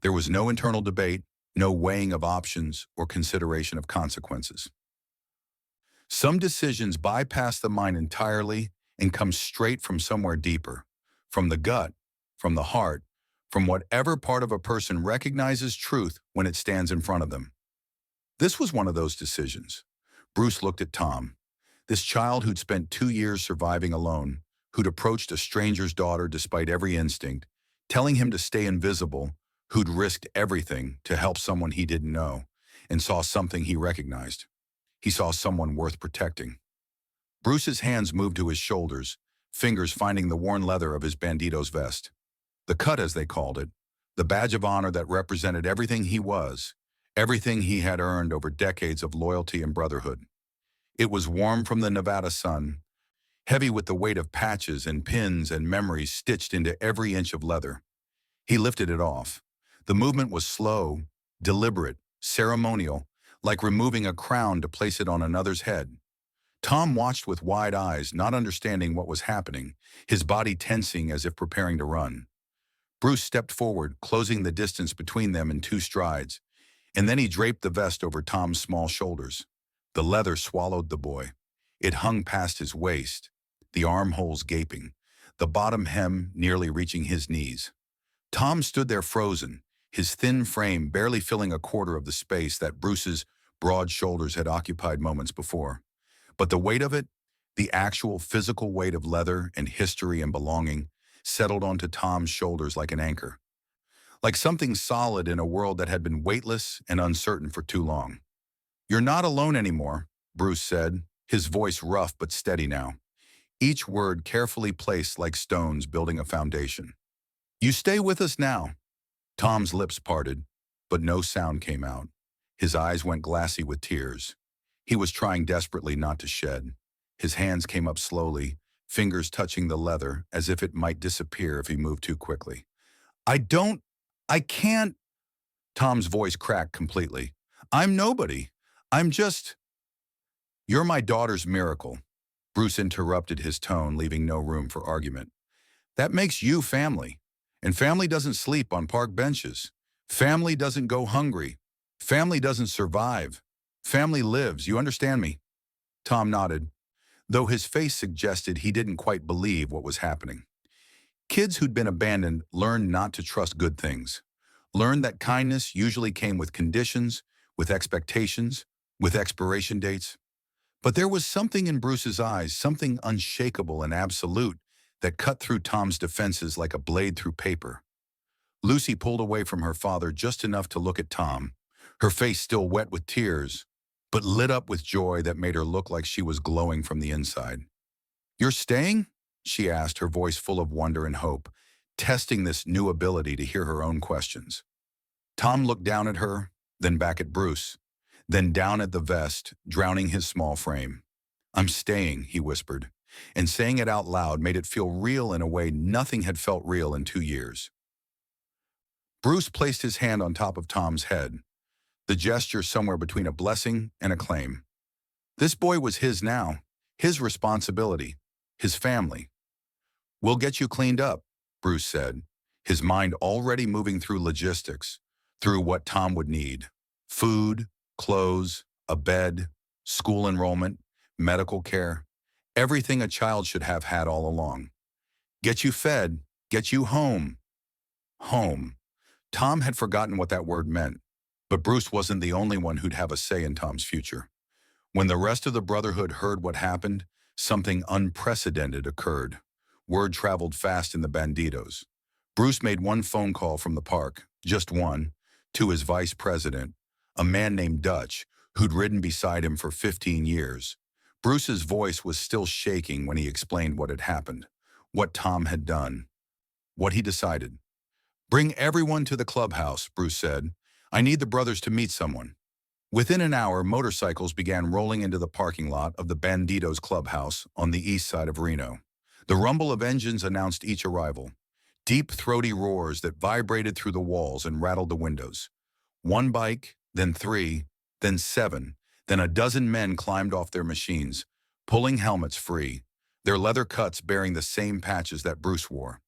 There was no internal debate, no weighing of options or consideration of consequences. Some decisions bypass the mind entirely and come straight from somewhere deeper, from the gut, from the heart, from whatever part of a person recognizes truth when it stands in front of them. This was one of those decisions. Bruce looked at Tom, this child who'd spent 2 years surviving alone, who'd approached a stranger's daughter despite every instinct, telling him to stay invisible, who'd risked everything to help someone he didn't know, and saw something he recognized. He saw someone worth protecting. Bruce's hands moved to his shoulders, fingers finding the worn leather of his Bandidos vest. The cut, as they called it, the badge of honor that represented everything he was, everything he had earned over decades of loyalty and brotherhood. It was warm from the Nevada sun, heavy with the weight of patches and pins and memories stitched into every inch of leather. He lifted it off. The movement was slow, deliberate, ceremonial, like removing a crown to place it on another's head. Tom watched with wide eyes, not understanding what was happening, his body tensing as if preparing to run. Bruce stepped forward, closing the distance between them in 2 strides, and then he draped the vest over Tom's small shoulders. The leather swallowed the boy. It hung past his waist, the armholes gaping, the bottom hem nearly reaching his knees. Tom stood there frozen, his thin frame barely filling a quarter of the space that Bruce's broad shoulders had occupied moments before. But the weight of it, the actual physical weight of leather and history and belonging, settled onto Tom's shoulders like an anchor. Like something solid in a world that had been weightless and uncertain for too long. "You're not alone anymore," Bruce said, his voice rough but steady now, each word carefully placed like stones building a foundation. "You stay with us now." Tom's lips parted, but no sound came out. His eyes went glassy with tears. He was trying desperately not to shed. His hands came up slowly, fingers touching the leather as if it might disappear if he moved too quickly. I can't." Tom's voice cracked completely. "I'm nobody. I'm just—" "You're my daughter's miracle." Bruce interrupted his tone, leaving no room for argument. That makes you family. And family doesn't sleep on park benches. Family doesn't go hungry. Family doesn't survive. Family lives, you understand me? Tom nodded, though his face suggested he didn't quite believe what was happening. Kids who'd been abandoned learned not to trust good things, learned that kindness usually came with conditions, with expectations, with expiration dates. But there was something in Bruce's eyes, something unshakable and absolute, that cut through Tom's defenses like a blade through paper. Lucy pulled away from her father just enough to look at Tom, her face still wet with tears, but lit up with joy that made her look like she was glowing from the inside. "You're staying?" she asked, her voice full of wonder and hope, testing this new ability to hear her own questions. Tom looked down at her, then back at Bruce, then down at the vest, drowning his small frame. "I'm staying," he whispered, and saying it out loud made it feel real in a way nothing had felt real in 2 years. Bruce placed his hand on top of Tom's head, the gesture somewhere between a blessing and a claim. This boy was his now, his responsibility, his family. "We'll get you cleaned up," Bruce said, his mind already moving through logistics, through what Tom would need: food, clothes, a bed, school enrollment, medical care, everything a child should have had all along. "Get you fed, get you home." Home. Tom had forgotten what that word meant, but Bruce wasn't the only one who'd have a say in Tom's future. When the rest of the Brotherhood heard what happened, something unprecedented occurred. Word traveled fast in the Bandidos. Bruce made one phone call from the park, just one, to his vice president, a man named Dutch, who'd ridden beside him for 15 years. Bruce's voice was still shaking when he explained what had happened, what Tom had done, what he decided. "Bring everyone to the clubhouse," Bruce said. "I need the brothers to meet someone." Within an hour, motorcycles began rolling into the parking lot of the Bandidos clubhouse on the east side of Reno. The rumble of engines announced each arrival, deep, throaty roars that vibrated through the walls and rattled the windows. One bike, then 3, then 7, then a dozen men climbed off their machines, pulling helmets free, their leather cuts bearing the same patches that Bruce wore.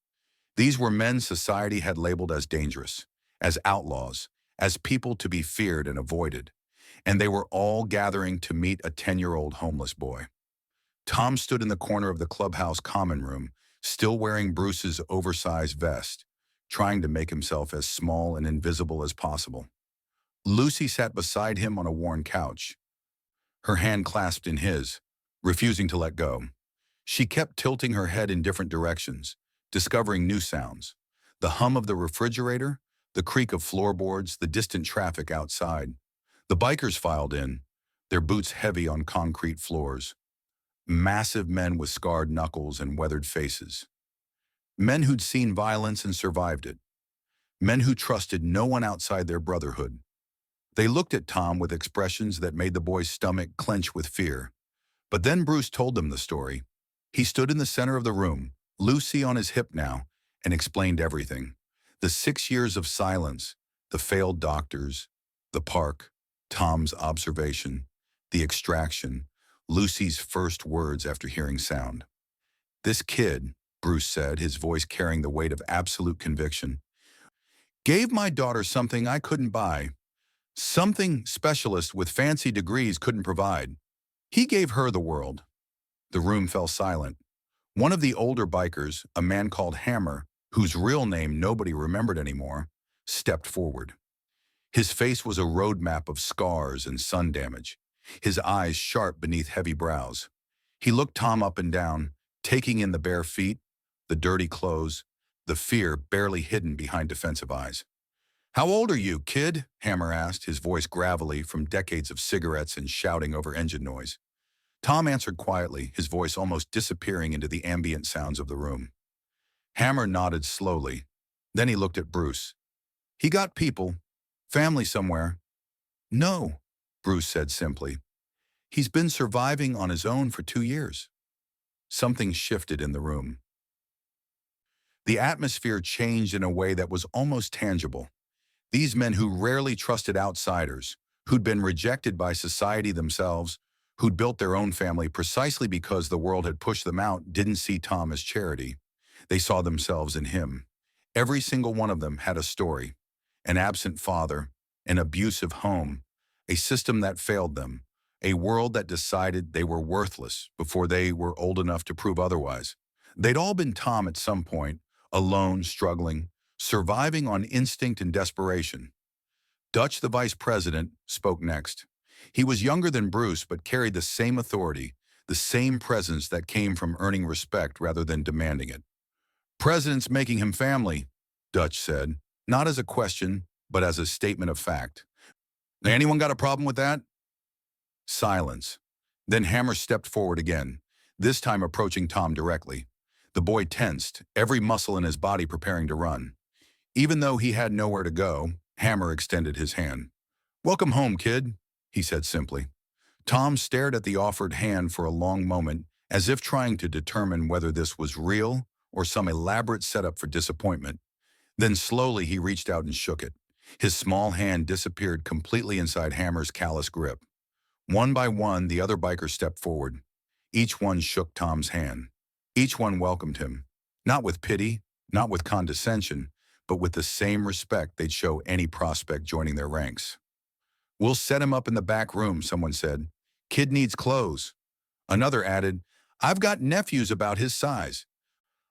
These were men society had labeled as dangerous, as outlaws, as people to be feared and avoided, and they were all gathering to meet a 10-year-old homeless boy. Tom stood in the corner of the clubhouse common room, still wearing Bruce's oversized vest, trying to make himself as small and invisible as possible. Lucy sat beside him on a worn couch, her hand clasped in his, refusing to let go. She kept tilting her head in different directions, discovering new sounds: the hum of the refrigerator, the creak of floorboards, the distant traffic outside. The bikers filed in, their boots heavy on concrete floors. Massive men with scarred knuckles and weathered faces. Men who'd seen violence and survived it. Men who trusted no one outside their brotherhood. They looked at Tom with expressions that made the boy's stomach clench with fear. But then Bruce told them the story. He stood in the center of the room, Lucy on his hip now, and explained everything. The 6 years of silence, the failed doctors, the park, Tom's observation, the extraction, Lucy's first words after hearing sound. "This kid," Bruce said, his voice carrying the weight of absolute conviction, "gave my daughter something I couldn't buy, something specialists with fancy degrees couldn't provide. He gave her the world." The room fell silent. One of the older bikers, a man called Hammer, whose real name nobody remembered anymore, stepped forward. His face was a roadmap of scars and sun damage, his eyes sharp beneath heavy brows. He looked Tom up and down, taking in the bare feet, the dirty clothes, the fear barely hidden behind defensive eyes. "How old are you, kid?" Hammer asked, his voice gravelly from decades of cigarettes and shouting over engine noise. Tom answered quietly, his voice almost disappearing into the ambient sounds of the room. Hammer nodded slowly. Then he looked at Bruce. "He got people, family somewhere." "No," Bruce said simply. "He's been surviving on his own for 2 years." Something shifted in the room. The atmosphere changed in a way that was almost tangible. These men who rarely trusted outsiders, who'd been rejected by society themselves, who'd built their own family precisely because the world had pushed them out, didn't see Tom as charity. They saw themselves in him. Every single one of them had a story: an absent father, an abusive home, a system that failed them, a world that decided they were worthless before they were old enough to prove otherwise. They'd all been Tom at some point, alone, struggling, surviving on instinct and desperation. Dutch, the vice president, spoke next. He was younger than Bruce, but carried the same authority, the same presence that came from earning respect rather than demanding it. "President's making him family," Dutch said, not as a question, but as a statement of fact. "Anyone got a problem with that?" Silence. Then Hammer stepped forward again, this time approaching Tom directly. The boy tensed, every muscle in his body preparing to run. Even though he had nowhere to go, Hammer extended his hand. "Welcome home, kid," he said simply. Tom stared at the offered hand for a long moment, as if trying to determine whether this was real or some elaborate setup for disappointment. Then slowly he reached out and shook it. His small hand disappeared completely inside Hammer's callous grip. One by one, the other bikers stepped forward. Each one shook Tom's hand. Each one welcomed him, not with pity, not with condescension, but with the same respect they'd show any prospect joining their ranks. "We'll set him up in the back room," someone said. "Kid needs clothes." Another added, "I've got nephews about his size.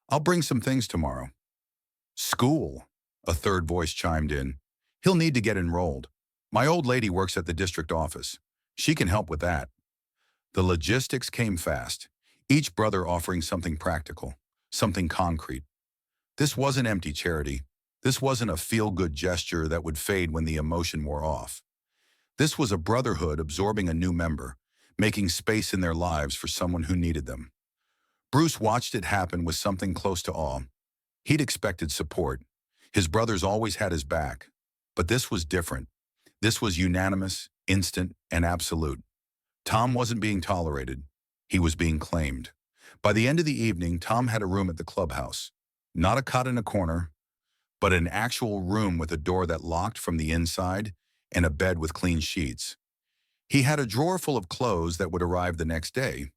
I'll bring some things tomorrow." "School," a third voice chimed in. "He'll need to get enrolled. My old lady works at the district office. She can help with that." The logistics came fast, each brother offering something practical, something concrete. This wasn't empty charity. This wasn't a feel-good gesture that would fade when the emotion wore off. This was a brotherhood absorbing a new member, making space in their lives for someone who needed them. Bruce watched it happen with something close to awe. He'd expected support. His brothers always had his back. But this was different. This was unanimous, instant, and absolute. Tom wasn't being tolerated. He was being claimed. By the end of the evening, Tom had a room at the clubhouse. Not a cot in a corner, but an actual room with a door that locked from the inside and a bed with clean sheets. He had a drawer full of clothes that would arrive the next day.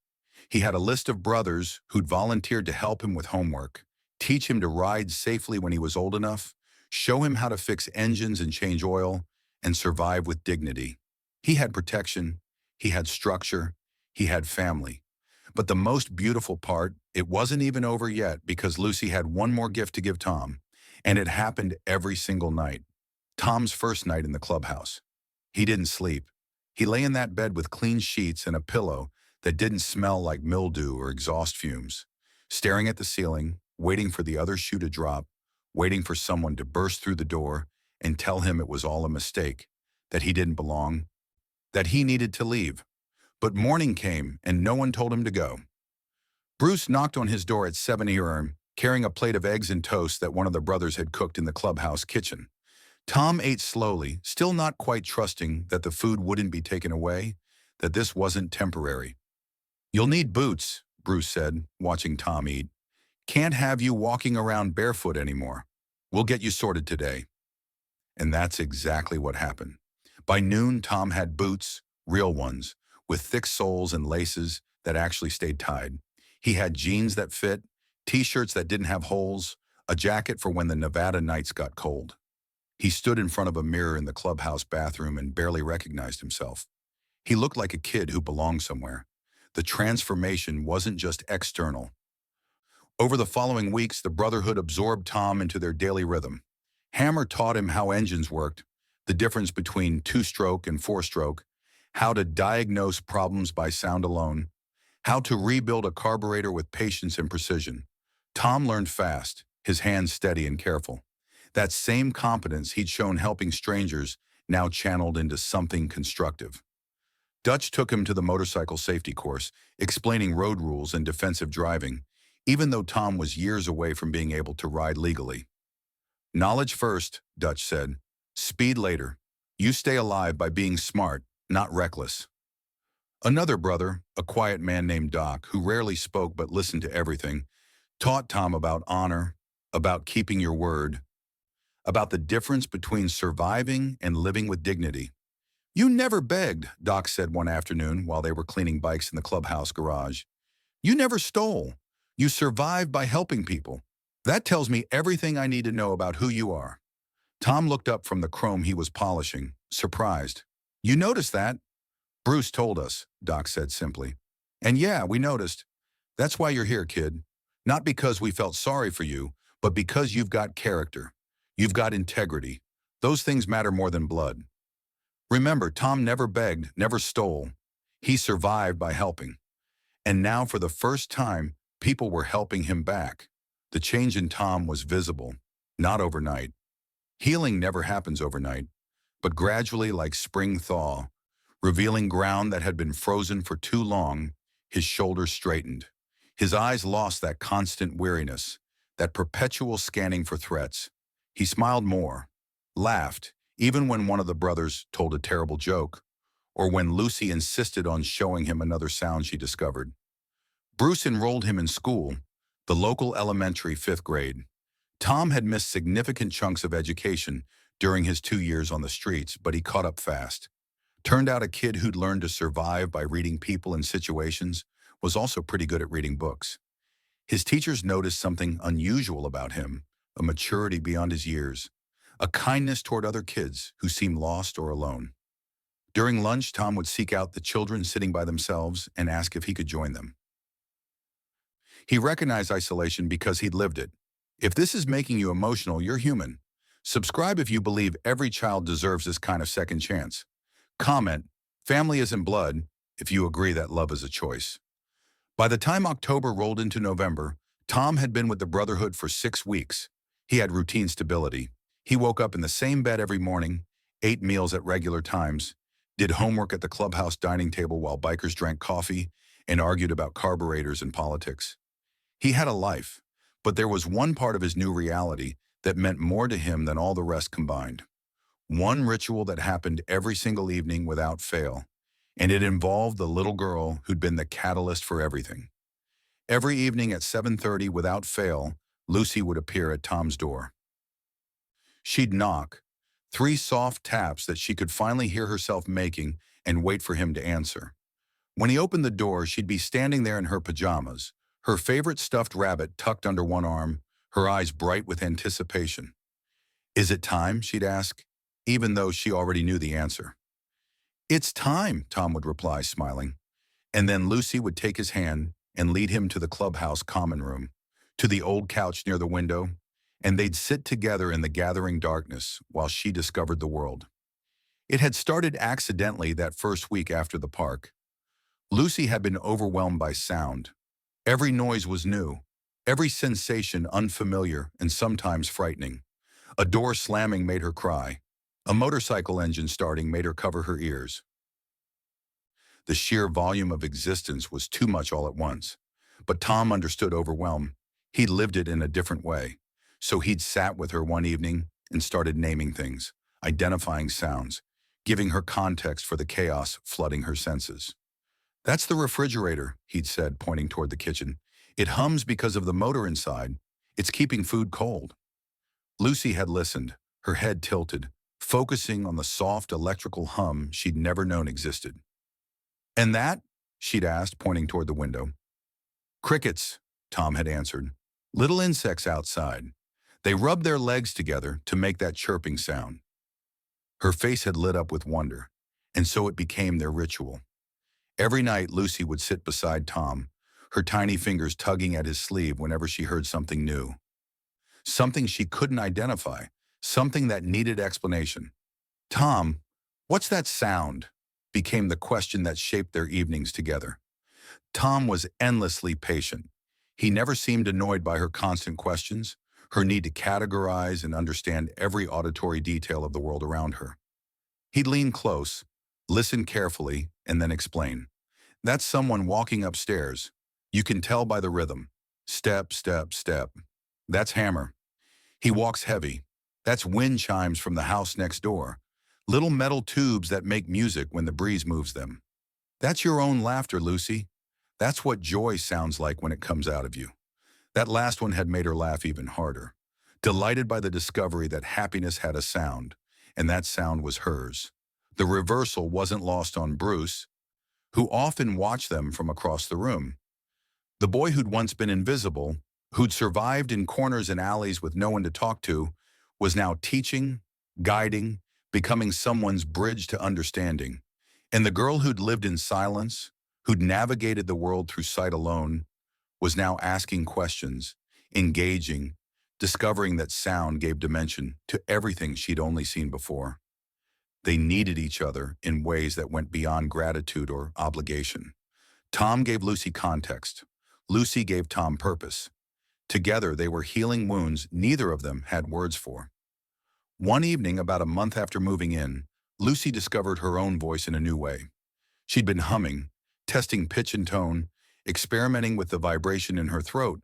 He had a list of brothers who'd volunteered to help him with homework, teach him to ride safely when he was old enough, show him how to fix engines and change oil, and survive with dignity. He had protection, he had structure, he had family. But the most beautiful part, it wasn't even over yet because Lucy had one more gift to give Tom, and it happened every single night. Tom's first night in the clubhouse. He didn't sleep. He lay in that bed with clean sheets and a pillow that didn't smell like mildew or exhaust fumes, staring at the ceiling, waiting for the other shoe to drop, waiting for someone to burst through the door and tell him it was all a mistake, that he didn't belong, that he needed to leave. But morning came and no one told him to go. Bruce knocked on his door at 7 a.m., carrying a plate of eggs and toast that one of the brothers had cooked in the clubhouse kitchen. Tom ate slowly, still not quite trusting that the food wouldn't be taken away, that this wasn't temporary. "You'll need boots," Bruce said, watching Tom eat. "Can't have you walking around barefoot anymore. We'll get you sorted today." And that's exactly what happened. By noon, Tom had boots, real ones, with thick soles and laces that actually stayed tied. He had jeans that fit, t-shirts that didn't have holes, a jacket for when the Nevada nights got cold. He stood in front of a mirror in the clubhouse bathroom and barely recognized himself. He looked like a kid who belonged somewhere. The transformation wasn't just external. Over the following weeks, the brotherhood absorbed Tom into their daily rhythm. Hammer taught him how engines worked, the difference between two-stroke and four-stroke, how to diagnose problems by sound alone, how to rebuild a carburetor with patience and precision. Tom learned fast, his hands steady and careful. That same competence he'd shown helping strangers now channeled into something constructive. Dutch took him to the motorcycle safety course, explaining road rules and defensive driving, even though Tom was years away from being able to ride legally. "Knowledge first," Dutch said. "Speed later. You stay alive by being smart, not reckless." Another brother, a quiet man named Doc, who rarely spoke but listened to everything, taught Tom about honor, about keeping your word, about the difference between surviving and living with dignity. You never begged, Doc said one afternoon while they were cleaning bikes in the clubhouse garage. You never stole. You survived by helping people. That tells me everything I need to know about who you are. Tom looked up from the chrome he was polishing, surprised. You noticed that? Bruce told us, Doc said simply. And yeah, we noticed. That's why you're here, kid. Not because we felt sorry for you, but because you've got character. You've got integrity. Those things matter more than blood. Remember, Tom never begged, never stole. He survived by helping. And now, for the first time, people were helping him back. The change in Tom was visible, not overnight. Healing never happens overnight, but gradually, like spring thaw, revealing ground that had been frozen for too long, his shoulders straightened. His eyes lost that constant weariness, that perpetual scanning for threats. He smiled more, laughed, even when one of the brothers told a terrible joke, or when Lucy insisted on showing him another sound she discovered. Bruce enrolled him in school, the local elementary 5th grade. Tom had missed significant chunks of education during his 2 years on the streets, but he caught up fast. Turned out a kid who'd learned to survive by reading people and situations was also pretty good at reading books. His teachers noticed something unusual about him, a maturity beyond his years, a kindness toward other kids who seemed lost or alone. During lunch, Tom would seek out the children sitting by themselves and ask if he could join them. He recognized isolation because he'd lived it. If this is making you emotional, you're human. Subscribe if you believe every child deserves this kind of second chance. Comment, family isn't blood, if you agree that love is a choice. By the time October rolled into November, Tom had been with the Brotherhood for 6 weeks. He had routine stability. He woke up in the same bed every morning, ate meals at regular times, did homework at the clubhouse dining table while bikers drank coffee and argued about carburetors and politics. He had a life, but there was one part of his new reality that meant more to him than all the rest combined. One ritual that happened every single evening without fail, and it involved the little girl who'd been the catalyst for everything. Every evening at 7:30 without fail, Lucy would appear at Tom's door. She'd knock, 3 soft taps that she could finally hear herself making and wait for him to answer. When he opened the door, she'd be standing there in her pajamas, her favorite stuffed rabbit tucked under one arm, her eyes bright with anticipation. Is it time? She'd ask, even though she already knew the answer. It's time, Tom would reply, smiling. And then Lucy would take his hand and lead him to the clubhouse common room, to the old couch near the window, and they'd sit together in the gathering darkness while she discovered the world. It had started accidentally that first week after the park. Lucy had been overwhelmed by sound. Every noise was new, every sensation unfamiliar and sometimes frightening. A door slamming made her cry. A motorcycle engine starting made her cover her ears. The sheer volume of existence was too much all at once. But Tom understood overwhelm. He'd lived it in a different way. So he'd sat with her one evening and started naming things, identifying sounds, giving her context for the chaos flooding her senses. That's the refrigerator, he'd said, pointing toward the kitchen. It hums because of the motor inside. It's keeping food cold. Lucy had listened, her head tilted, focusing on the soft electrical hum she'd never known existed. And that? She'd asked, pointing toward the window. Crickets, Tom had answered. Little insects outside. They rubbed their legs together to make that chirping sound. Her face had lit up with wonder, and so it became their ritual. Every night, Lucy would sit beside Tom, her tiny fingers tugging at his sleeve whenever she heard something new. Something she couldn't identify, something that needed explanation. Tom, what's that sound? Became the question that shaped their evenings together. Tom was endlessly patient. He never seemed annoyed by her constant questions, her need to categorize and understand every auditory detail of the world around her. He'd lean close, listen carefully, and then explain. That's someone walking upstairs. You can tell by the rhythm. Step, step, step. That's Hammer. He walks heavy. That's wind chimes from the house next door. Little metal tubes that make music when the breeze moves them. That's your own laughter, Lucy. That's what joy sounds like when it comes out of you. That last one had made her laugh even harder, delighted by the discovery that happiness had a sound, and that sound was hers. The reversal wasn't lost on Bruce, who often watched them from across the room. The boy who'd once been invisible, who'd survived in corners and alleys with no one to talk to, was now teaching, guiding, becoming someone's bridge to understanding. And the girl who'd lived in silence, who'd navigated the world through sight alone, was now asking questions, engaging, discovering that sound gave dimension to everything she'd only seen before. They needed each other in ways that went beyond gratitude or obligation. Tom gave Lucy context. Lucy gave Tom purpose. Together, they were healing wounds neither of them had words for. One evening, about a month after moving in, Lucy discovered her own voice in a new way. She'd been humming, testing pitch and tone, experimenting with the vibration in her throat,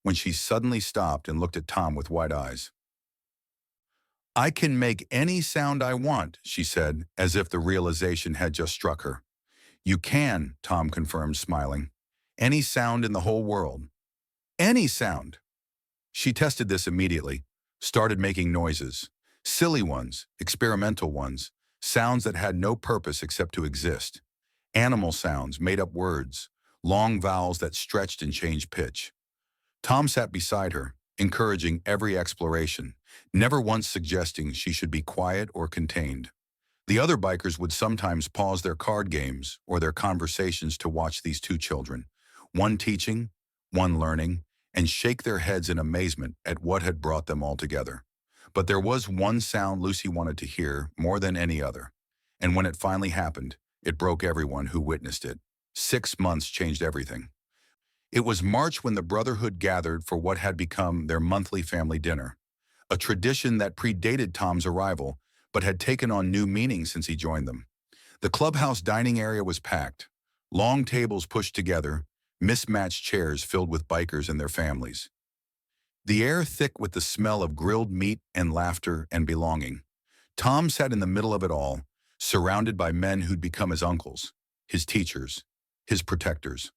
when she suddenly stopped and looked at Tom with wide eyes. "I can make any sound I want," she said, as if the realization had just struck her. "You can," Tom confirmed, smiling. "Any sound in the whole world. Any sound." She tested this immediately, started making noises. Silly ones, experimental ones, sounds that had no purpose except to exist. Animal sounds, made-up words, long vowels that stretched and changed pitch. Tom sat beside her, encouraging every exploration, never once suggesting she should be quiet or contained. The other bikers would sometimes pause their card games or their conversations to watch these two children, one teaching, one learning, and shake their heads in amazement at what had brought them all together. But there was one sound Lucy wanted to hear more than any other, and when it finally happened, it broke everyone who witnessed it. 6 months changed everything. It was March when the Brotherhood gathered for what had become their monthly family dinner, a tradition that predated Tom's arrival, but had taken on new meaning since he joined them. The clubhouse dining area was packed, long tables pushed together, mismatched chairs filled with bikers and their families. The air thick with the smell of grilled meat and laughter and belonging. Tom sat in the middle of it all, surrounded by men who'd become his uncles, his teachers, his protectors.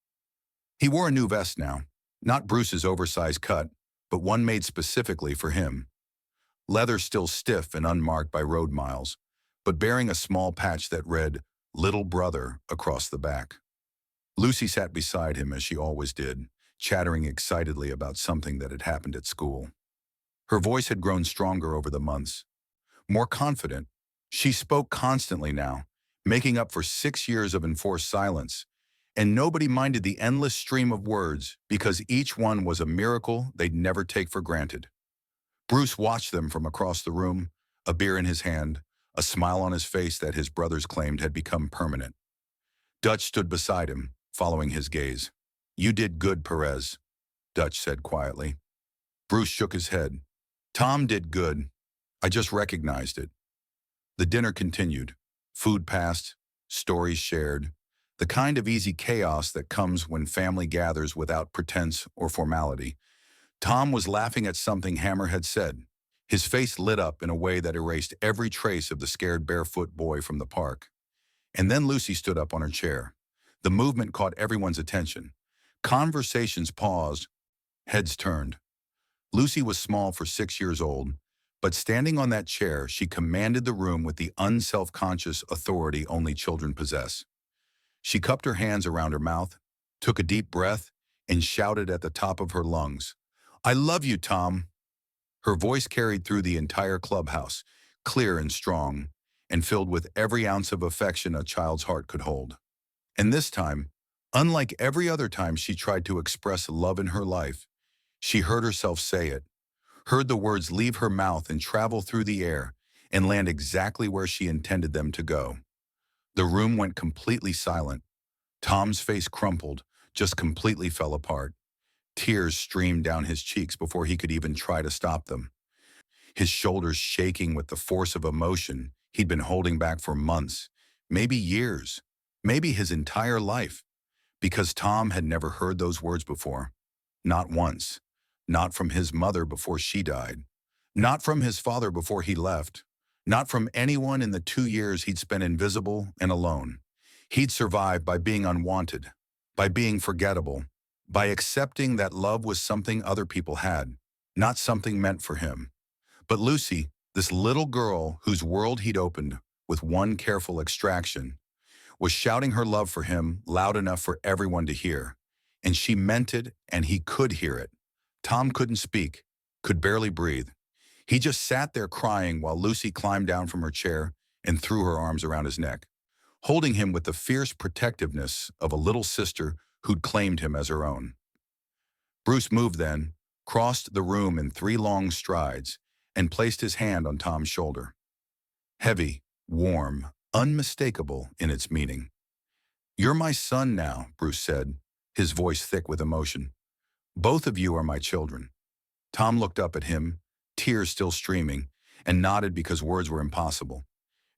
He wore a new vest now, not Bruce's oversized cut, but one made specifically for him. Leather still stiff and unmarked by road miles, but bearing a small patch that read, "Little Brother," across the back. Lucy sat beside him as she always did, chattering excitedly about something that had happened at school. Her voice had grown stronger over the months. More confident, she spoke constantly now, making up for 6 years of enforced silence, and nobody minded the endless stream of words because each one was a miracle they'd never take for granted. Bruce watched them from across the room, a beer in his hand, a smile on his face that his brothers claimed had become permanent. Dutch stood beside him, following his gaze. "You did good, Perez," Dutch said quietly. Bruce shook his head. "Tom did good. I just recognized it." The dinner continued. Food passed, stories shared, the kind of easy chaos that comes when family gathers without pretense or formality. Tom was laughing at something Hammer had said. His face lit up in a way that erased every trace of the scared barefoot boy from the park. And then Lucy stood up on her chair. The movement caught everyone's attention. Conversations paused, heads turned. Lucy was small for 6 years old, but standing on that chair, she commanded the room with the unself-conscious authority only children possess. She cupped her hands around her mouth, took a deep breath, and shouted at the top of her lungs, "I love you, Tom." Her voice carried through the entire clubhouse, clear and strong, and filled with every ounce of affection a child's heart could hold. And this time, unlike every other time she tried to express love in her life, she heard herself say it, heard the words leave her mouth and travel through the air and land exactly where she intended them to go. The room went completely silent. Tom's face crumpled, just completely fell apart. Tears streamed down his cheeks before he could even try to stop them. His shoulders shaking with the force of emotion he'd been holding back for months, maybe years, maybe his entire life, because Tom had never heard those words before. Not once. Not from his mother before she died. Not from his father before he left. Not from anyone in the 2 years he'd spent invisible and alone. He'd survived by being unwanted, by being forgettable, by accepting that love was something other people had, not something meant for him. But Lucy, this little girl whose world he'd opened, with one careful extraction, was shouting her love for him loud enough for everyone to hear. And she meant it, and he could hear it. Tom couldn't speak, could barely breathe. He just sat there crying while Lucy climbed down from her chair and threw her arms around his neck, holding him with the fierce protectiveness of a little sister who'd claimed him as her own. Bruce moved then, crossed the room in 3 long strides, and placed his hand on Tom's shoulder. Heavy, warm, unmistakable in its meaning. "You're my son now," Bruce said, his voice thick with emotion. "Both of you are my children." Tom looked up at him, tears still streaming, and nodded because words were impossible.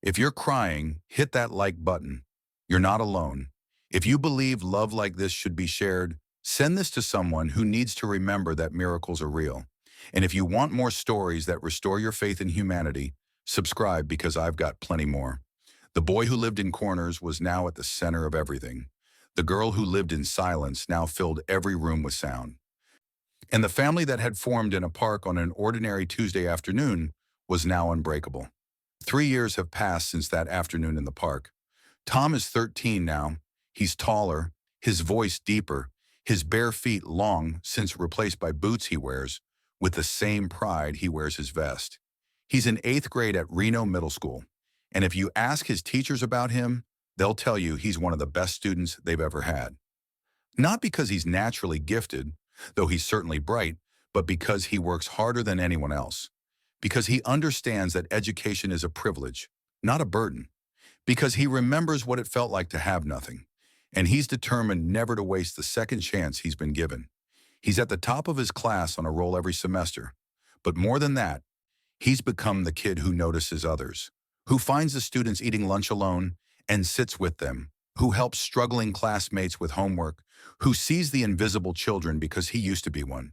"If you're crying, hit that like button. You're not alone. If you believe love like this should be shared, send this to someone who needs to remember that miracles are real. And if you want more stories that restore your faith in humanity, subscribe because I've got plenty more." The boy who lived in corners was now at the center of everything. The girl who lived in silence now filled every room with sound. And the family that had formed in a park on an ordinary Tuesday afternoon was now unbreakable. 3 years have passed since that afternoon in the park. Tom is 13 now. He's taller, his voice deeper, his bare feet long since replaced by boots he wears, with the same pride he wears his vest. He's in 8th grade at Reno Middle School, and if you ask his teachers about him, they'll tell you he's one of the best students they've ever had. Not because he's naturally gifted, though he's certainly bright, but because he works harder than anyone else. Because he understands that education is a privilege, not a burden. Because he remembers what it felt like to have nothing, and he's determined never to waste the second chance he's been given. He's at the top of his class on a roll every semester. But more than that, he's become the kid who notices others, who finds the students eating lunch alone and sits with them, who helps struggling classmates with homework, who sees the invisible children because he used to be one.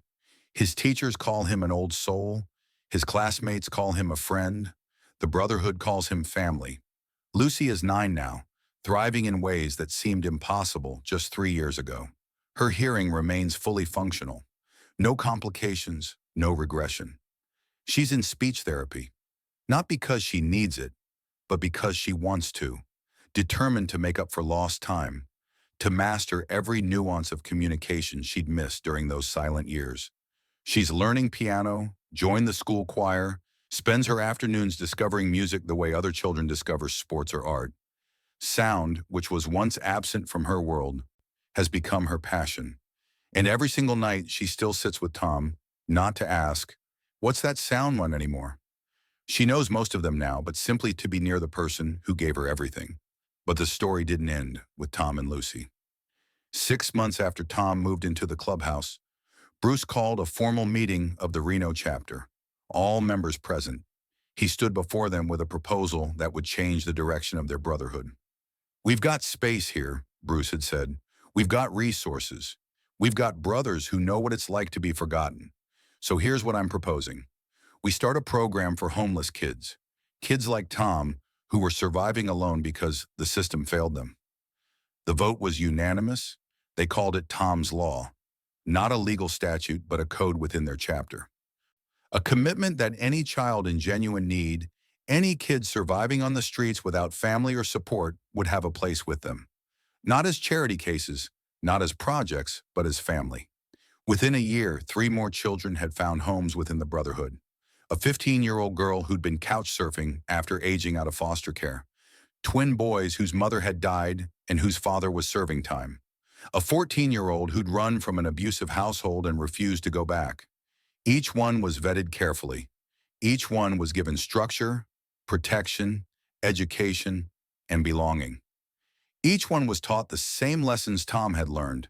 His teachers call him an old soul. His classmates call him a friend. The brotherhood calls him family. Lucy is 9 now, thriving in ways that seemed impossible just 3 years ago. Her hearing remains fully functional. No complications, no regression. She's in speech therapy, not because she needs it, but because she wants to, determined to make up for lost time, to master every nuance of communication she'd missed during those silent years. She's learning piano, joined the school choir, spends her afternoons discovering music the way other children discover sports or art. Sound, which was once absent from her world, has become her passion. And every single night she still sits with Tom, not to ask, "What's that sound one anymore?" She knows most of them now, but simply to be near the person who gave her everything. But the story didn't end with Tom and Lucy. 6 months after Tom moved into the clubhouse, Bruce called a formal meeting of the Reno chapter, all members present. He stood before them with a proposal that would change the direction of their brotherhood. "We've got space here," Bruce had said. "We've got resources. We've got brothers who know what it's like to be forgotten. So here's what I'm proposing. We start a program for homeless kids, kids like Tom, who were surviving alone because the system failed them." The vote was unanimous. They called it Tom's Law, not a legal statute, but a code within their chapter. A commitment that any child in genuine need, any kid surviving on the streets without family or support, would have a place with them. Not as charity cases, not as projects, but as family. Within a year, 3 more children had found homes within the brotherhood. A 15-year-old girl who'd been couch surfing after aging out of foster care. Twin boys whose mother had died and whose father was serving time. A 14-year-old who'd run from an abusive household and refused to go back. Each one was vetted carefully. Each one was given structure, protection, education, and belonging. Each one was taught the same lessons Tom had learned.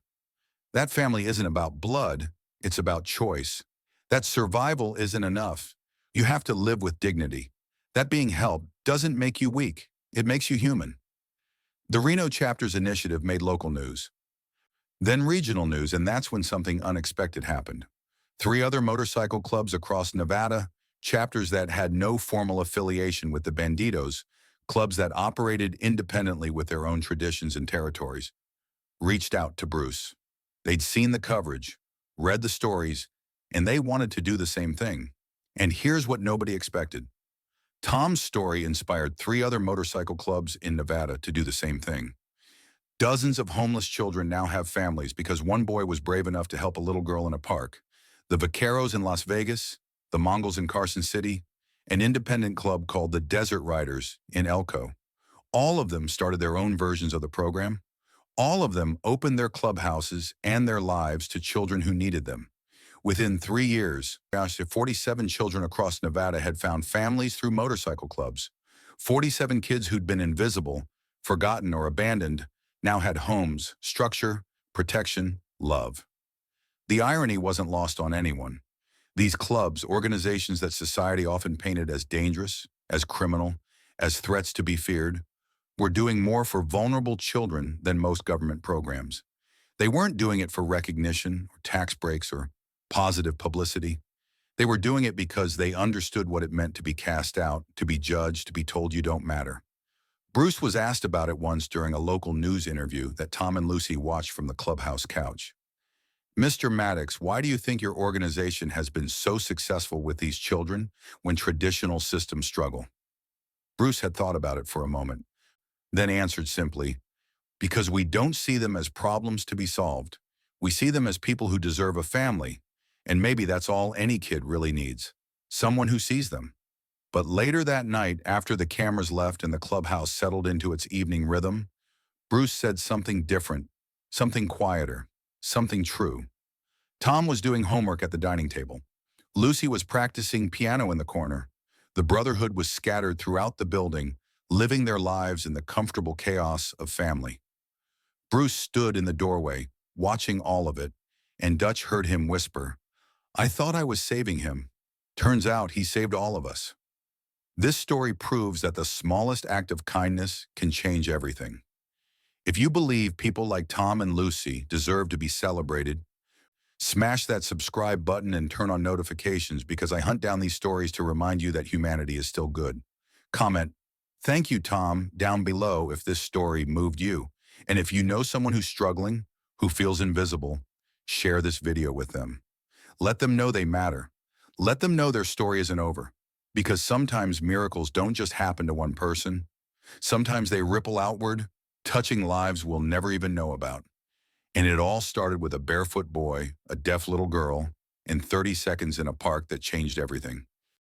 That family isn't about blood, it's about choice. That survival isn't enough. You have to live with dignity. That being helped doesn't make you weak, it makes you human. The Reno chapter's initiative made local news, then regional news, and that's when something unexpected happened. 3 other motorcycle clubs across Nevada, chapters that had no formal affiliation with the Bandidos, clubs that operated independently with their own traditions and territories, reached out to Bruce. They'd seen the coverage, read the stories, and they wanted to do the same thing. And here's what nobody expected. Tom's story inspired 3 other motorcycle clubs in Nevada to do the same thing. Dozens of homeless children now have families because one boy was brave enough to help a little girl in a park. The Vaqueros in Las Vegas, the Mongols in Carson City, an independent club called the Desert Riders in Elko. All of them started their own versions of the program. All of them opened their clubhouses and their lives to children who needed them. Within 3 years, 47 children across Nevada had found families through motorcycle clubs. 47 kids who'd been invisible, forgotten, or abandoned now had homes, structure, protection, love. The irony wasn't lost on anyone. These clubs, organizations that society often painted as dangerous, as criminal, as threats to be feared, were doing more for vulnerable children than most government programs. They weren't doing it for recognition or tax breaks or positive publicity. They were doing it because they understood what it meant to be cast out, to be judged, to be told you don't matter. Bruce was asked about it once during a local news interview that Tom and Lucy watched from the clubhouse couch. Mr. Maddox, why do you think your organization has been so successful with these children when traditional systems struggle? Bruce had thought about it for a moment, then answered simply, because we don't see them as problems to be solved. We see them as people who deserve a family, and maybe that's all any kid really needs, someone who sees them. But later that night, after the cameras left and the clubhouse settled into its evening rhythm, Bruce said something different, something quieter, something true. Tom was doing homework at the dining table. Lucy was practicing piano in the corner. The brotherhood was scattered throughout the building, living their lives in the comfortable chaos of family. Bruce stood in the doorway, watching all of it, and Dutch heard him whisper, "I thought I was saving him. Turns out he saved all of us." This story proves that the smallest act of kindness can change everything. If you believe people like Tom and Lucy deserve to be celebrated, smash that subscribe button and turn on notifications because I hunt down these stories to remind you that humanity is still good. Comment, "Thank you, Tom," down below if this story moved you. And if you know someone who's struggling, who feels invisible, share this video with them. Let them know they matter. Let them know their story isn't over. Because sometimes miracles don't just happen to one person. Sometimes they ripple outward, touching lives we'll never even know about. And it all started with a barefoot boy, a deaf little girl, and 30 seconds in a park that changed everything.